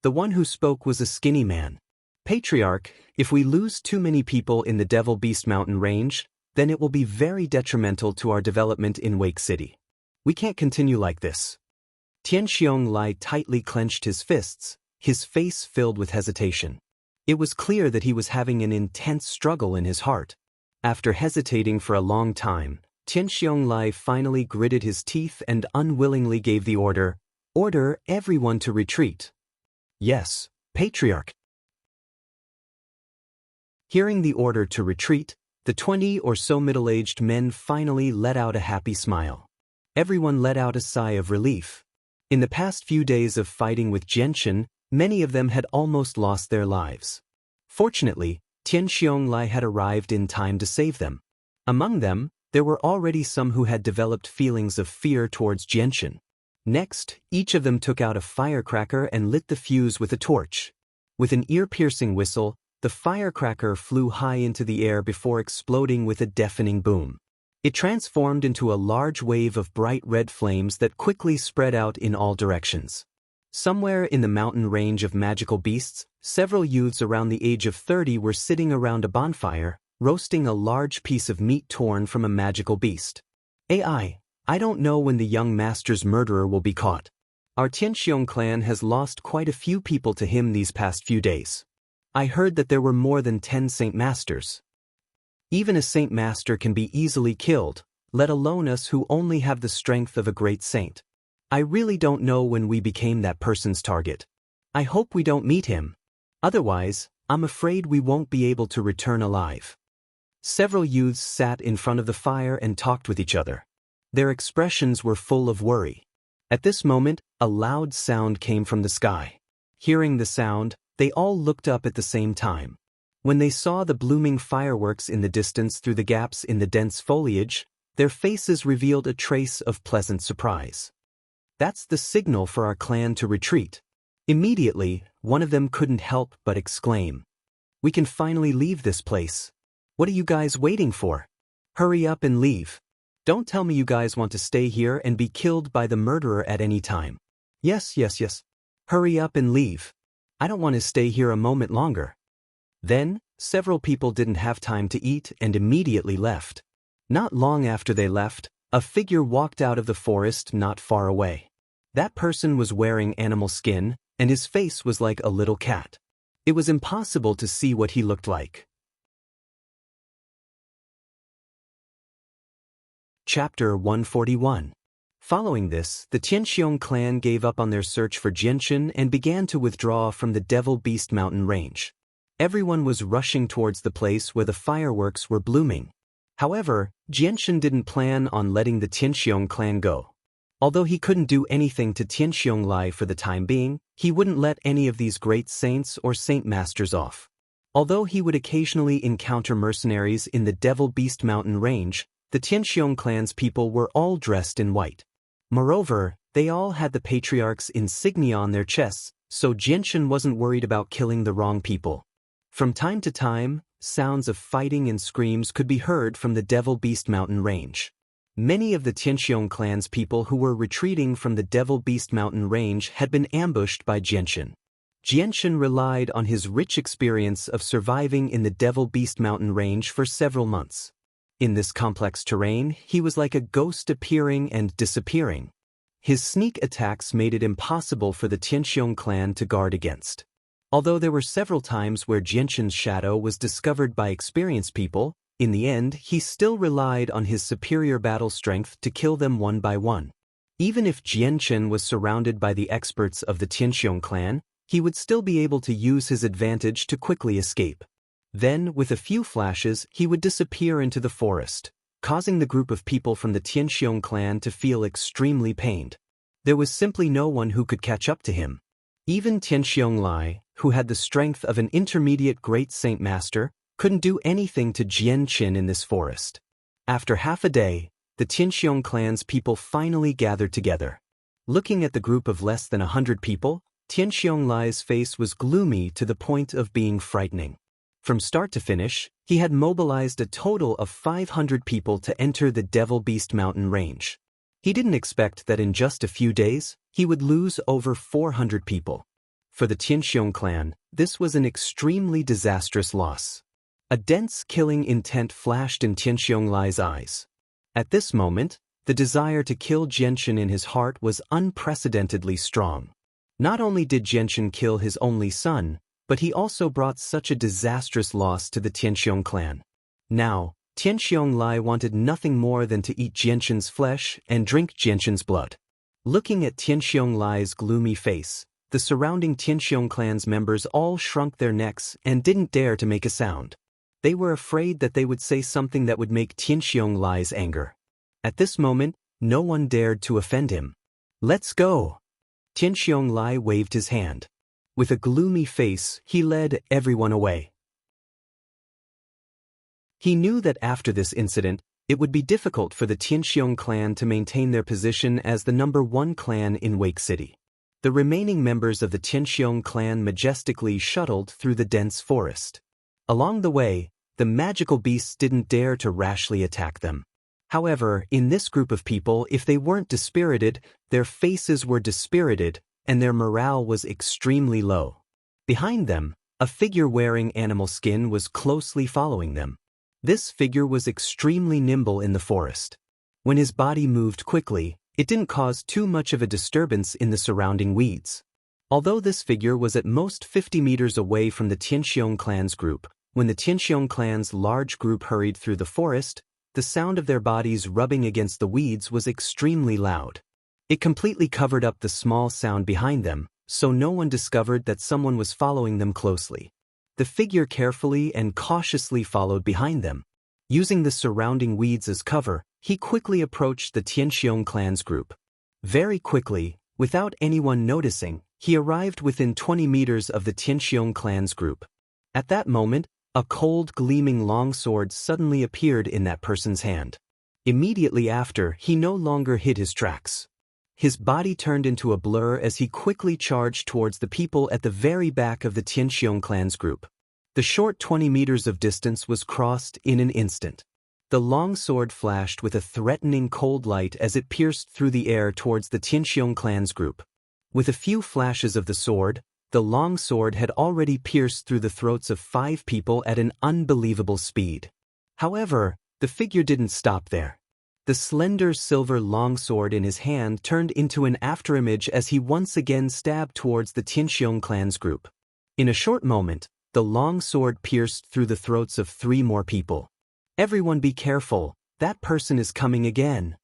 The one who spoke was a skinny man. Patriarch, if we lose too many people in the Devil Beast Mountain range, then it will be very detrimental to our development in Wake City. We can't continue like this. Tianxiong Lai tightly clenched his fists, his face filled with hesitation. It was clear that he was having an intense struggle in his heart. After hesitating for a long time, Tianxiong Lai finally gritted his teeth and unwillingly gave the order, "Order everyone to retreat." "Yes, Patriarch." Hearing the order to retreat, the 20 or so middle-aged men finally let out a happy smile. Everyone let out a sigh of relief. In the past few days of fighting with Genshin, many of them had almost lost their lives. Fortunately, Tianxiong Lai had arrived in time to save them. Among them, there were already some who had developed feelings of fear towards Genshin. Next, each of them took out a firecracker and lit the fuse with a torch. With an ear-piercing whistle, the firecracker flew high into the air before exploding with a deafening boom. It transformed into a large wave of bright red flames that quickly spread out in all directions. Somewhere in the mountain range of magical beasts, several youths around the age of 30 were sitting around a bonfire, roasting a large piece of meat torn from a magical beast. I don't know when the young master's murderer will be caught. Our Tianxiong clan has lost quite a few people to him these past few days. I heard that there were more than 10 Saint Masters. Even a Saint Master can be easily killed, let alone us who only have the strength of a great saint. I really don't know when we became that person's target. I hope we don't meet him. Otherwise, I'm afraid we won't be able to return alive. Several youths sat in front of the fire and talked with each other. Their expressions were full of worry. At this moment, a loud sound came from the sky. Hearing the sound, they all looked up at the same time. When they saw the blooming fireworks in the distance through the gaps in the dense foliage, their faces revealed a trace of pleasant surprise. That's the signal for our clan to retreat. Immediately, one of them couldn't help but exclaim, "We can finally leave this place. What are you guys waiting for? Hurry up and leave. Don't tell me you guys want to stay here and be killed by the murderer at any time. Yes. Hurry up and leave. I don't want to stay here a moment longer." Then, several people didn't have time to eat and immediately left. Not long after they left, a figure walked out of the forest not far away. That person was wearing animal skin, and his face was like a little cat. It was impossible to see what he looked like. Chapter 141. Following this, the Xianxia clan gave up on their search for Jianchen and began to withdraw from the Devil Beast Mountain range. Everyone was rushing towards the place where the fireworks were blooming. However, Jianchen didn't plan on letting the Xianxia clan go. Although he couldn't do anything to Xianxia Lai for the time being, he wouldn't let any of these great saints or saint masters off. Although he would occasionally encounter mercenaries in the Devil Beast Mountain range, the Xianxia clan's people were all dressed in white. Moreover, they all had the patriarch's insignia on their chests, so Jianchen wasn't worried about killing the wrong people. From time to time, sounds of fighting and screams could be heard from the Devil Beast Mountain range. Many of the Xianxia clan's people who were retreating from the Devil Beast Mountain range had been ambushed by Jianchen. Jianchen relied on his rich experience of surviving in the Devil Beast Mountain range for several months. In this complex terrain, he was like a ghost appearing and disappearing. His sneak attacks made it impossible for the Xianxia clan to guard against. Although there were several times where Jianchen's shadow was discovered by experienced people, in the end he still relied on his superior battle strength to kill them one by one. Even if Jianchen was surrounded by the experts of the Xianxia clan, he would still be able to use his advantage to quickly escape. Then, with a few flashes, he would disappear into the forest, causing the group of people from the Xianxia clan to feel extremely pained. There was simply no one who could catch up to him. Even Xianxia Lai, who had the strength of an intermediate great saint master, couldn't do anything to Jianchen in this forest. After half a day, the Xianxia clan's people finally gathered together. Looking at the group of less than 100 people, Xianxia Lai's face was gloomy to the point of being frightening. From start to finish, he had mobilized a total of 500 people to enter the Devil Beast Mountain range. He didn't expect that in just a few days, he would lose over 400 people. For the Xianxia clan, this was an extremely disastrous loss. A dense killing intent flashed in Xianxia Lai's eyes. At this moment, the desire to kill Jianchen in his heart was unprecedentedly strong. Not only did Jianchen kill his only son, but he also brought such a disastrous loss to the Xianxia clan. Now, Xianxia Lai wanted nothing more than to eat Jianchen's flesh and drink Jianchen's blood. Looking at Xianxia Lai's gloomy face, the surrounding Xianxia clan's members all shrunk their necks and didn't dare to make a sound. They were afraid that they would say something that would make Xianxia Lai's anger. At this moment, no one dared to offend him. "Let's go!" Xianxia Lai waved his hand. With a gloomy face, he led everyone away. He knew that after this incident, it would be difficult for the Xianxia clan to maintain their position as the #1 clan in Wake City. The remaining members of the Xianxia clan majestically shuttled through the dense forest. Along the way, the magical beasts didn't dare to rashly attack them. However, in this group of people, if they weren't dispirited, their faces were dispirited, and their morale was extremely low. Behind them, a figure wearing animal skin was closely following them. This figure was extremely nimble in the forest. When his body moved quickly, it didn't cause too much of a disturbance in the surrounding weeds. Although this figure was at most 50 meters away from the Xianxia clan's group, when the Xianxia clan's large group hurried through the forest, the sound of their bodies rubbing against the weeds was extremely loud. It completely covered up the small sound behind them, so no one discovered that someone was following them closely. The figure carefully and cautiously followed behind them. Using the surrounding weeds as cover, he quickly approached the Xianxia clan's group. Very quickly, without anyone noticing, he arrived within 20 meters of the Xianxia clan's group. At that moment, a cold, gleaming longsword suddenly appeared in that person's hand. Immediately after, he no longer hid his tracks. His body turned into a blur as he quickly charged towards the people at the very back of the Xianxia clan's group. The short 20 meters of distance was crossed in an instant. The long sword flashed with a threatening cold light as it pierced through the air towards the Xianxia clan's group. With a few flashes of the sword, the long sword had already pierced through the throats of 5 people at an unbelievable speed. However, the figure didn't stop there. The slender silver longsword in his hand turned into an afterimage as he once again stabbed towards the Tianxiong clan's group. In a short moment, the long sword pierced through the throats of 3 more people. Everyone be careful, that person is coming again.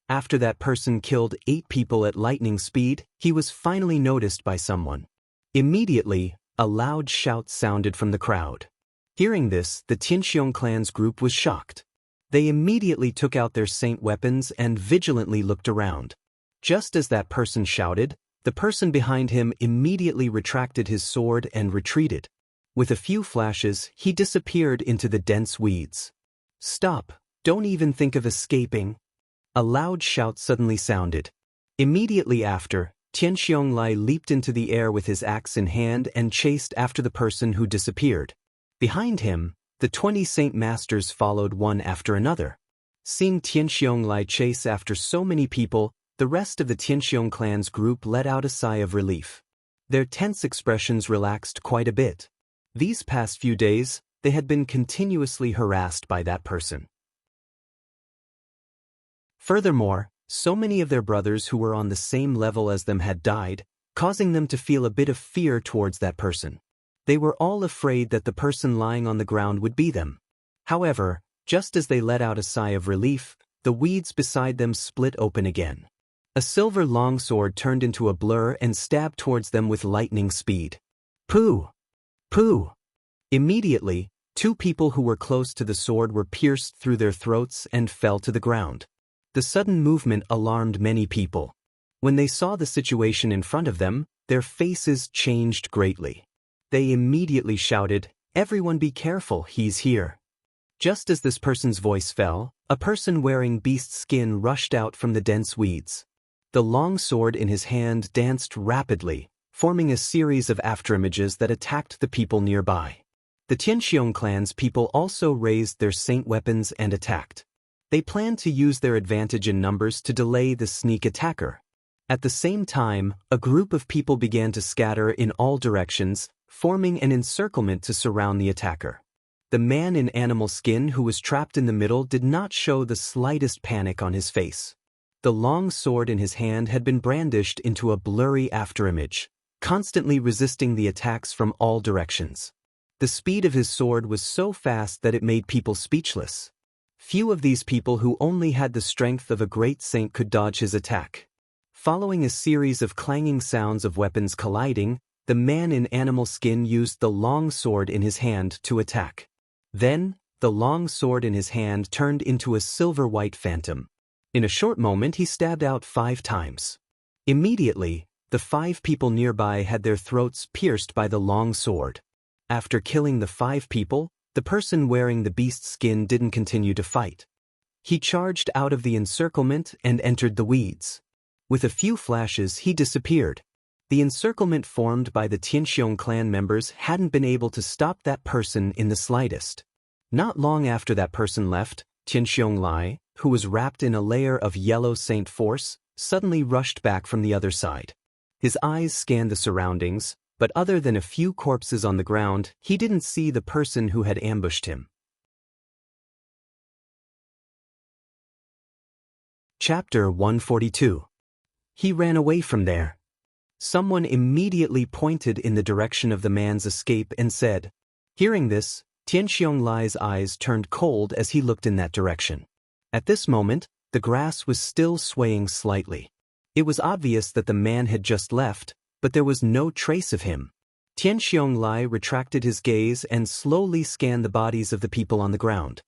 After that person killed 8 people at lightning speed, he was finally noticed by someone. Immediately, a loud shout sounded from the crowd. Hearing this, the Tianxiong clan's group was shocked. They immediately took out their saint weapons and vigilantly looked around. Just as that person shouted, the person behind him immediately retracted his sword and retreated. With a few flashes, he disappeared into the dense weeds. "Stop, don't even think of escaping." A loud shout suddenly sounded. Immediately after, Tianxiong Lai leaped into the air with his axe in hand and chased after the person who disappeared. Behind him, the 20 Saint Masters followed one after another. Seeing Tianxiong Lai chase after so many people, the rest of the Tianxiong clan's group let out a sigh of relief. Their tense expressions relaxed quite a bit. These past few days, they had been continuously harassed by that person. Furthermore, so many of their brothers who were on the same level as them had died, causing them to feel a bit of fear towards that person. They were all afraid that the person lying on the ground would be them. However, just as they let out a sigh of relief, the weeds beside them split open again. A silver longsword turned into a blur and stabbed towards them with lightning speed. Pooh! Pooh! Immediately, 2 people who were close to the sword were pierced through their throats and fell to the ground. The sudden movement alarmed many people. When they saw the situation in front of them, their faces changed greatly. They immediately shouted, "Everyone be careful, he's here." Just as this person's voice fell, a person wearing beast skin rushed out from the dense weeds. The long sword in his hand danced rapidly, forming a series of afterimages that attacked the people nearby. The Tianxiong clan's people also raised their saint weapons and attacked. They planned to use their advantage in numbers to delay the sneak attacker. At the same time, a group of people began to scatter in all directions, forming an encirclement to surround the attacker. The man in animal skin who was trapped in the middle did not show the slightest panic on his face. The long sword in his hand had been brandished into a blurry afterimage, constantly resisting the attacks from all directions. The speed of his sword was so fast that it made people speechless. Few of these people who only had the strength of a great saint could dodge his attack. Following a series of clanging sounds of weapons colliding, the man in animal skin used the long sword in his hand to attack. Then, the long sword in his hand turned into a silver-white phantom. In a short moment he stabbed out 5 times. Immediately, the 5 people nearby had their throats pierced by the long sword. After killing the 5 people, the person wearing the beast skin didn't continue to fight. He charged out of the encirclement and entered the weeds. With a few flashes he disappeared. The encirclement formed by the Tianxiong clan members hadn't been able to stop that person in the slightest. Not long after that person left, Tianxiong Lai, who was wrapped in a layer of yellow saint force, suddenly rushed back from the other side. His eyes scanned the surroundings, but other than a few corpses on the ground, he didn't see the person who had ambushed him. Chapter 142. He ran away from there. Someone immediately pointed in the direction of the man's escape and said. Hearing this, Tianxiong Lai's eyes turned cold as he looked in that direction. At this moment, the grass was still swaying slightly. It was obvious that the man had just left, but there was no trace of him. Tianxiong Lai retracted his gaze and slowly scanned the bodies of the people on the ground.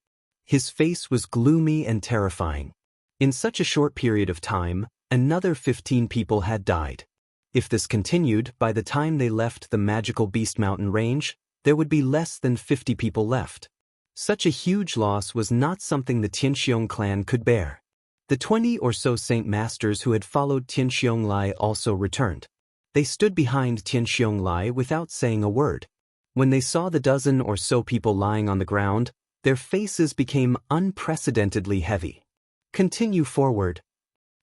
His face was gloomy and terrifying. In such a short period of time, another 15 people had died. If this continued, by the time they left the magical Beast Mountain range, there would be less than 50 people left. Such a huge loss was not something the Tianxiong clan could bear. The 20 or so Saint Masters who had followed Tianxiong Lai also returned. They stood behind Tianxiong Lai without saying a word. When they saw the dozen or so people lying on the ground, their faces became unprecedentedly heavy. Continue forward.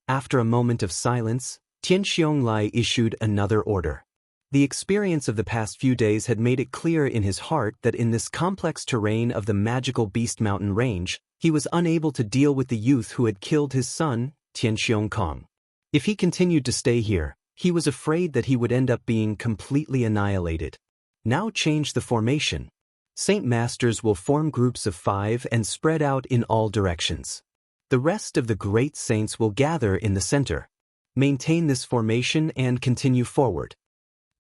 After a moment of silence, Tianxiong Lai issued another order. The experience of the past few days had made it clear in his heart that in this complex terrain of the magical Beast Mountain range, He was unable to deal with the youth who had killed his son, Tianxiong Kong. If he continued to stay here, he was afraid that he would end up being completely annihilated. Now change the formation. Saint Masters will form groups of 5 and spread out in all directions. The rest of the great saints will gather in the center. Maintain this formation and continue forward.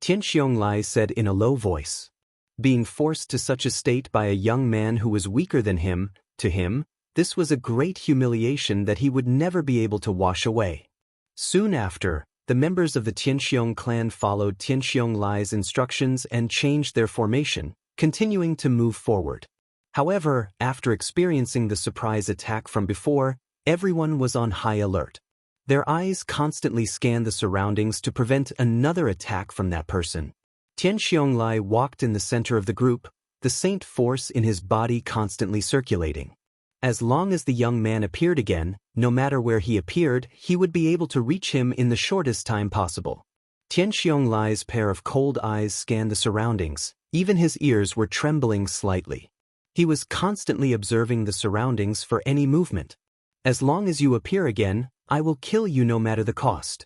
Tianxiong Lai said in a low voice. Being forced to such a state by a young man who was weaker than him, to him, this was a great humiliation that he would never be able to wash away. Soon after, the members of the Tianxiong clan followed Tianxiong Lai's instructions and changed their formation, continuing to move forward. However, after experiencing the surprise attack from before, everyone was on high alert. Their eyes constantly scanned the surroundings to prevent another attack from that person. Tianxiong Lai walked in the center of the group, the saint force in his body constantly circulating. As long as the young man appeared again, no matter where he appeared, he would be able to reach him in the shortest time possible. Tianxiong Lai's pair of cold eyes scanned the surroundings, even his ears were trembling slightly. He was constantly observing the surroundings for any movement. As long as you appear again, I will kill you no matter the cost.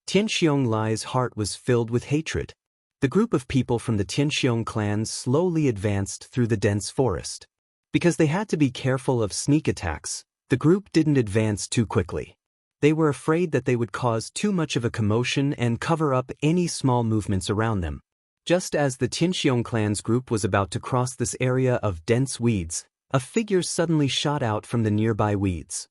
Tianxiong Lai's heart was filled with hatred. The group of people from the Tianxiong clan slowly advanced through the dense forest. Because they had to be careful of sneak attacks, the group didn't advance too quickly. They were afraid that they would cause too much of a commotion and cover up any small movements around them. Just as the Tianxiong clan's group was about to cross this area of dense weeds, a figure suddenly shot out from the nearby weeds.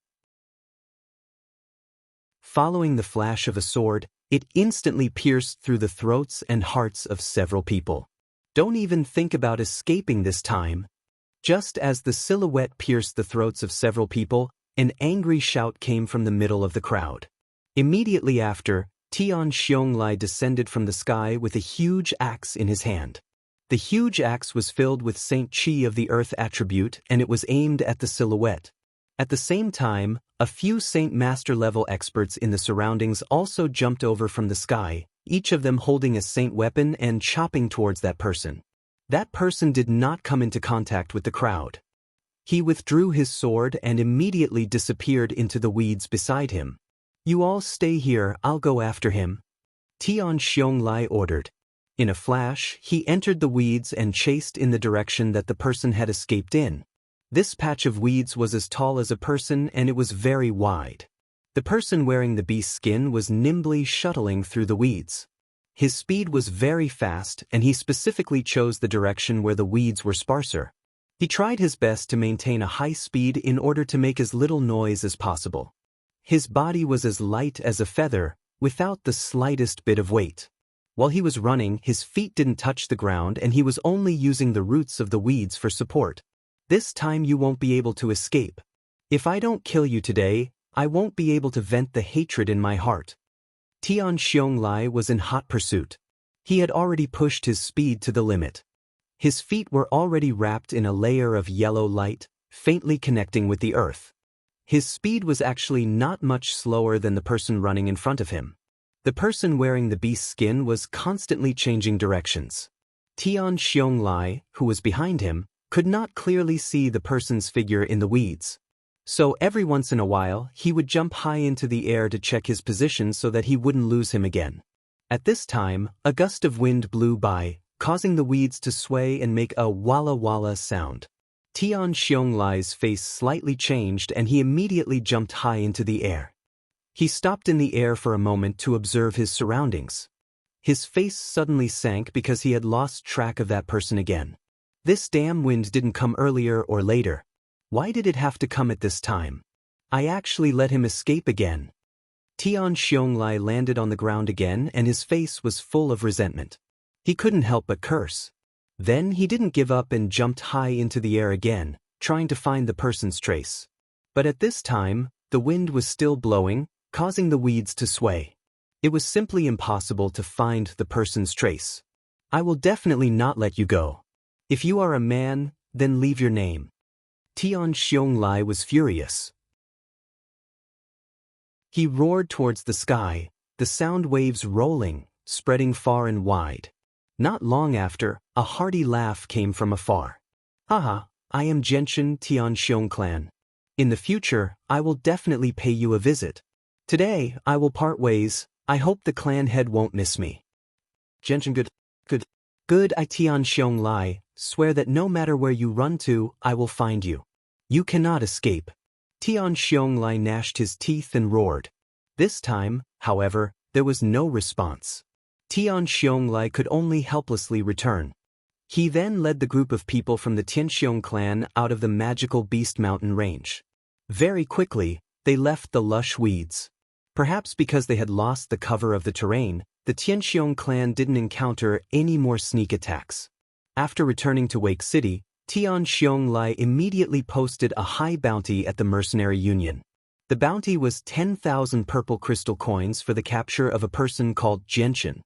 Following the flash of a sword, it instantly pierced through the throats and hearts of several people. Don't even think about escaping this time. Just as the silhouette pierced the throats of several people, an angry shout came from the middle of the crowd. Immediately after, Tianxiong Lai descended from the sky with a huge axe in his hand. The huge axe was filled with Saint Qi of the Earth attribute and it was aimed at the silhouette. At the same time, a few Saint Master-level experts in the surroundings also jumped over from the sky, each of them holding a saint weapon and chopping towards that person. That person did not come into contact with the crowd. He withdrew his sword and immediately disappeared into the weeds beside him. You all stay here, I'll go after him. Tianxiong Lai ordered. In a flash, he entered the weeds and chased in the direction that the person had escaped in. This patch of weeds was as tall as a person and it was very wide. The person wearing the beast's skin was nimbly shuttling through the weeds. His speed was very fast and he specifically chose the direction where the weeds were sparser. He tried his best to maintain a high speed in order to make as little noise as possible. His body was as light as a feather, without the slightest bit of weight. While he was running, his feet didn't touch the ground and he was only using the roots of the weeds for support. This time you won't be able to escape. If I don't kill you today, I won't be able to vent the hatred in my heart. Tianxiong Lai was in hot pursuit. He had already pushed his speed to the limit. His feet were already wrapped in a layer of yellow light, faintly connecting with the earth. His speed was actually not much slower than the person running in front of him. The person wearing the beast's skin was constantly changing directions. Tianxiong Lai, who was behind him, could not clearly see the person's figure in the weeds. So every once in a while, he would jump high into the air to check his position so that he wouldn't lose him again. At this time, a gust of wind blew by, causing the weeds to sway and make a walla walla sound. Tianxiong Lai's face slightly changed and he immediately jumped high into the air. He stopped in the air for a moment to observe his surroundings. His face suddenly sank because he had lost track of that person again. This damn wind didn't come earlier or later. Why did it have to come at this time? I actually let him escape again. Tianxiong Lai landed on the ground again and his face was full of resentment. He couldn't help but curse. Then he didn't give up and jumped high into the air again, trying to find the person's trace. But at this time, the wind was still blowing, causing the weeds to sway. It was simply impossible to find the person's trace. I will definitely not let you go. If you are a man, then leave your name. Tianxiong Lai was furious. He roared towards the sky, the sound waves rolling, spreading far and wide. Not long after, a hearty laugh came from afar. Haha, I am Genshin Tianxiong clan. In the future, I will definitely pay you a visit. Today, I will part ways. I hope the clan head won't miss me. Genshin good I Tian Xiong Lai, swear that no matter where you run to, I will find you. You cannot escape. Tian Xiong Lai gnashed his teeth and roared. This time, however, there was no response. Tian Xiong Lai could only helplessly return. He then led the group of people from the Tianxiong clan out of the magical Beast Mountain range. Very quickly, they left the lush weeds. Perhaps because they had lost the cover of the terrain, the Tianxiong clan didn't encounter any more sneak attacks. After returning to Wake City, Tian Xiong Lai immediately posted a high bounty at the Mercenary Union. The bounty was 10,000 purple crystal coins for the capture of a person called Genshin.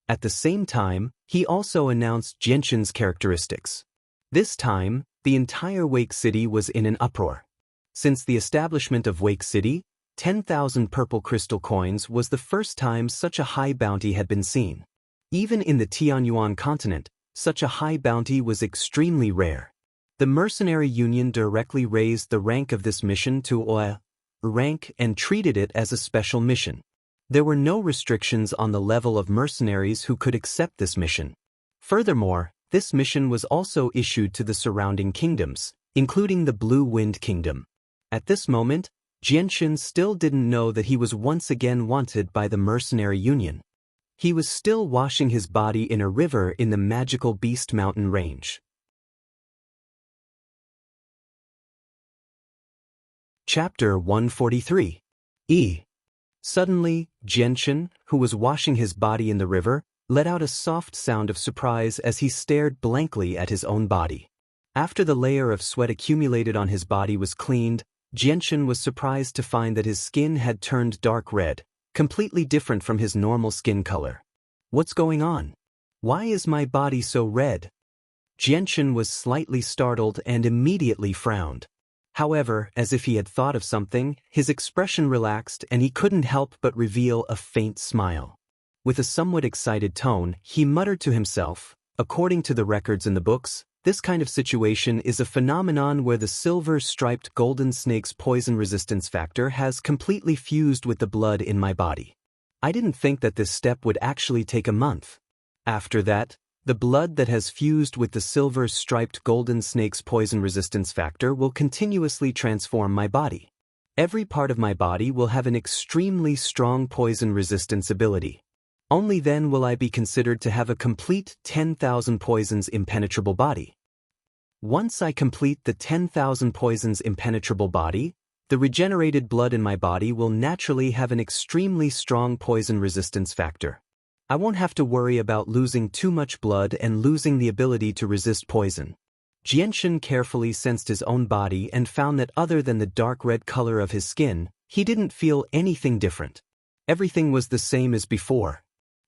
At the same time, he also announced Genshin's characteristics. This time, the entire Wake City was in an uproar. Since the establishment of Wake City, 10,000 purple crystal coins was the first time such a high bounty had been seen. Even in the Tianyuan continent, such a high bounty was extremely rare. The Mercenary Union directly raised the rank of this mission to OA rank and treated it as a special mission. There were no restrictions on the level of mercenaries who could accept this mission. Furthermore, this mission was also issued to the surrounding kingdoms, including the Blue Wind Kingdom. At this moment, Genshin still didn't know that he was once again wanted by the Mercenary Union. He was still washing his body in a river in the magical Beast Mountain range. Chapter 143. Suddenly, Genshin, who was washing his body in the river, let out a soft sound of surprise as he stared blankly at his own body. After the layer of sweat accumulated on his body was cleaned, Genshin was surprised to find that his skin had turned dark red, completely different from his normal skin color. What's going on? Why is my body so red? Genshin was slightly startled and immediately frowned. However, as if he had thought of something, his expression relaxed and he couldn't help but reveal a faint smile. With a somewhat excited tone, he muttered to himself, according to the records in the books, this kind of situation is a phenomenon where the silver-striped golden snake's poison resistance factor has completely fused with the blood in my body. I didn't think that this step would actually take a month. After that, the blood that has fused with the silver-striped golden snake's poison resistance factor will continuously transform my body. Every part of my body will have an extremely strong poison resistance ability. Only then will I be considered to have a complete 10,000 poisons impenetrable body. Once I complete the 10,000 poisons impenetrable body, the regenerated blood in my body will naturally have an extremely strong poison resistance factor. I won't have to worry about losing too much blood and losing the ability to resist poison. Genshin carefully sensed his own body and found that other than the dark red color of his skin, he didn't feel anything different. Everything was the same as before.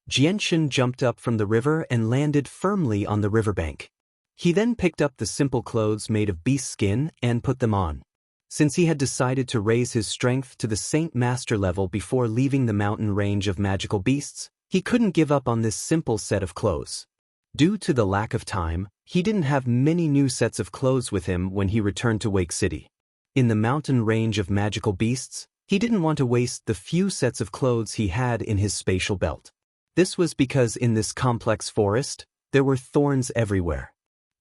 Genshin jumped up from the river and landed firmly on the riverbank. He then picked up the simple clothes made of beast skin and put them on. Since he had decided to raise his strength to the Saint Master level before leaving the mountain range of magical beasts, he couldn't give up on this simple set of clothes. Due to the lack of time, he didn't have many new sets of clothes with him when he returned to Wake City. In the mountain range of magical beasts, he didn't want to waste the few sets of clothes he had in his spatial belt. This was because in this complex forest, there were thorns everywhere.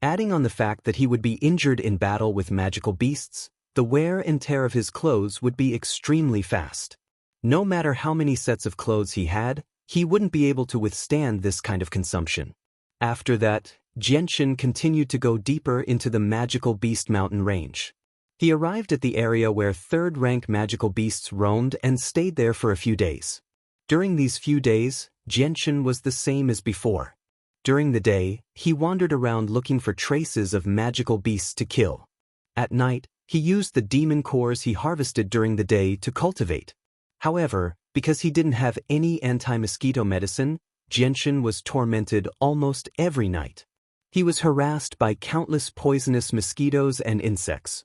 Adding on the fact that he would be injured in battle with magical beasts, the wear and tear of his clothes would be extremely fast. No matter how many sets of clothes he had, he wouldn't be able to withstand this kind of consumption. After that, Genshin continued to go deeper into the magical beast mountain range. He arrived at the area where third-rank magical beasts roamed and stayed there for a few days. During these few days, Genshin was the same as before. During the day, he wandered around looking for traces of magical beasts to kill. At night, he used the demon cores he harvested during the day to cultivate. However, because he didn't have any anti-mosquito medicine, Genshin was tormented almost every night. He was harassed by countless poisonous mosquitoes and insects.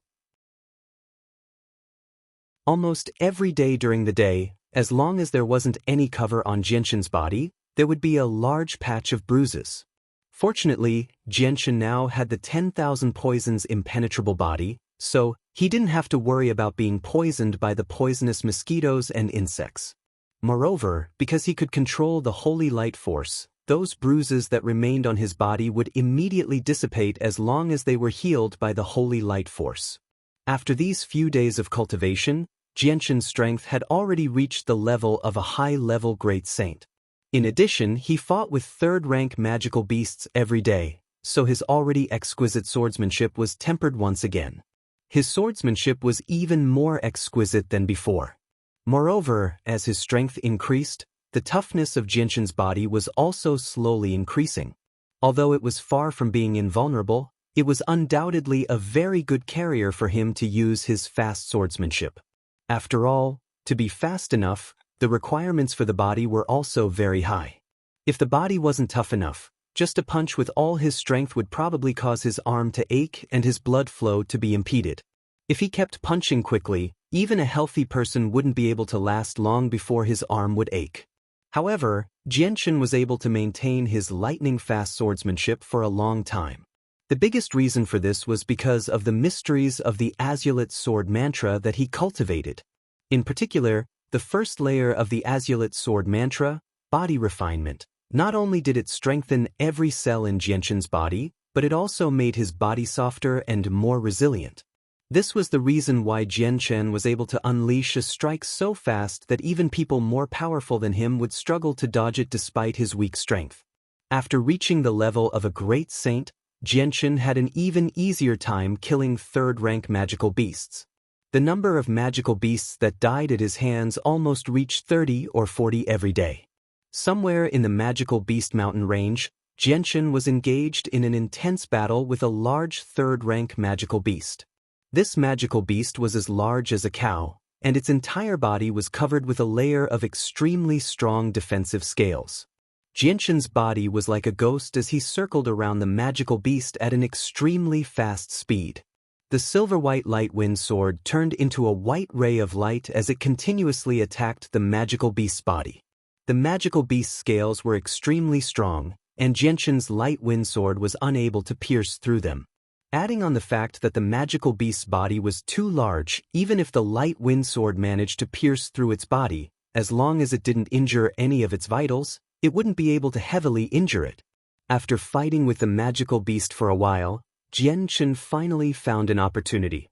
Almost every day during the day, as long as there wasn't any cover on Genshin's body, there would be a large patch of bruises. Fortunately, Genshin now had the 10,000 poisons impenetrable body, so He didn't have to worry about being poisoned by the poisonous mosquitoes and insects. Moreover, because he could control the holy light force, those bruises that remained on his body would immediately dissipate as long as they were healed by the holy light force. After these few days of cultivation, Xianxian's strength had already reached the level of a high-level great saint. In addition, he fought with third-rank magical beasts every day, so his already exquisite swordsmanship was tempered once again. His swordsmanship was even more exquisite than before. Moreover, as his strength increased, the toughness of Xianxian's body was also slowly increasing. Although it was far from being invulnerable, it was undoubtedly a very good carrier for him to use his fast swordsmanship. After all, to be fast enough, the requirements for the body were also very high. If the body wasn't tough enough, just a punch with all his strength would probably cause his arm to ache and his blood flow to be impeded. If he kept punching quickly, even a healthy person wouldn't be able to last long before his arm would ache. However, Xianxian was able to maintain his lightning-fast swordsmanship for a long time. The biggest reason for this was because of the mysteries of the Azulite sword mantra that he cultivated. In particular, the first layer of the Azulite sword mantra, body refinement. Not only did it strengthen every cell in Xianxian's body, but it also made his body softer and more resilient. This was the reason why Xianxian was able to unleash a strike so fast that even people more powerful than him would struggle to dodge it despite his weak strength. After reaching the level of a great saint, Xianxian had an even easier time killing third-rank magical beasts. The number of magical beasts that died at his hands almost reached 30 or 40 every day. Somewhere in the magical beast mountain range, Xianxian was engaged in an intense battle with a large third-rank magical beast. This magical beast was as large as a cow, and its entire body was covered with a layer of extremely strong defensive scales. Xianxian's body was like a ghost as he circled around the magical beast at an extremely fast speed. The silver-white light wind sword turned into a white ray of light as it continuously attacked the magical beast's body. The magical beast's scales were extremely strong, and Xianxian's light wind sword was unable to pierce through them. Adding on the fact that the magical beast's body was too large, even if the light wind sword managed to pierce through its body, as long as it didn't injure any of its vitals, it wouldn't be able to heavily injure it. After fighting with the magical beast for a while, Xianxian finally found an opportunity.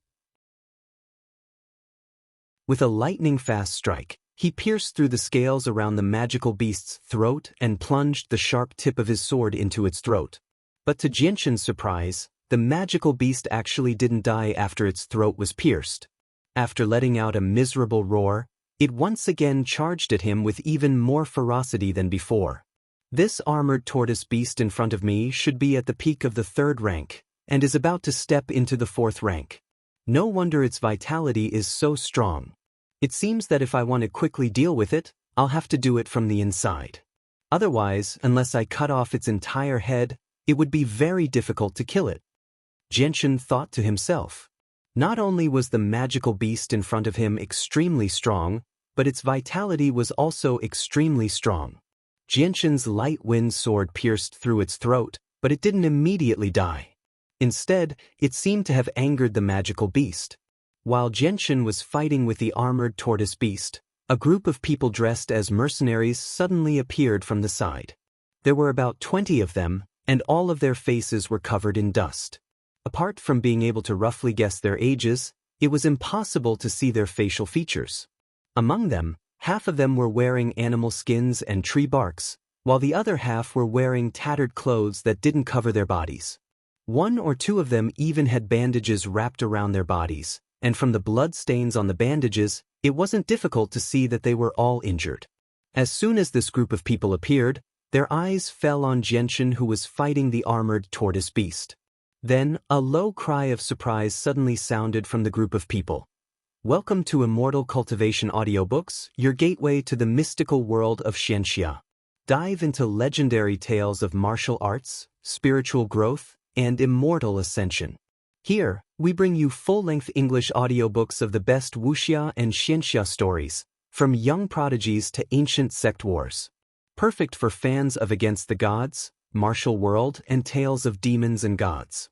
With a lightning-fast strike, he pierced through the scales around the magical beast's throat and plunged the sharp tip of his sword into its throat. But to Xianxian's surprise, the magical beast actually didn't die after its throat was pierced. After letting out a miserable roar, it once again charged at him with even more ferocity than before. This armored tortoise beast in front of me should be at the peak of the third rank, and is about to step into the fourth rank. No wonder its vitality is so strong. It seems that if I want to quickly deal with it, I'll have to do it from the inside. Otherwise, unless I cut off its entire head, it would be very difficult to kill it. Xianxian thought to himself. Not only was the magical beast in front of him extremely strong, but its vitality was also extremely strong. Xianxian's light wind sword pierced through its throat, but it didn't immediately die. Instead, it seemed to have angered the magical beast. While Xianxian was fighting with the armored tortoise beast, a group of people dressed as mercenaries suddenly appeared from the side. There were about 20 of them, and all of their faces were covered in dust. Apart from being able to roughly guess their ages, it was impossible to see their facial features. Among them, half of them were wearing animal skins and tree barks, while the other half were wearing tattered clothes that didn't cover their bodies. One or two of them even had bandages wrapped around their bodies, and from the blood stains on the bandages, it wasn't difficult to see that they were all injured. As soon as this group of people appeared, their eyes fell on Xianxian, who was fighting the armored tortoise beast. Then, a low cry of surprise suddenly sounded from the group of people. Welcome to Immortal Cultivation Audiobooks, your gateway to the mystical world of Xianxia. Dive into legendary tales of martial arts, spiritual growth, and immortal ascension. Here, we bring you full-length English audiobooks of the best Wuxia and Xianxia stories, from young prodigies to ancient sect wars. Perfect for fans of Against the Gods, Martial World, and tales of demons and gods.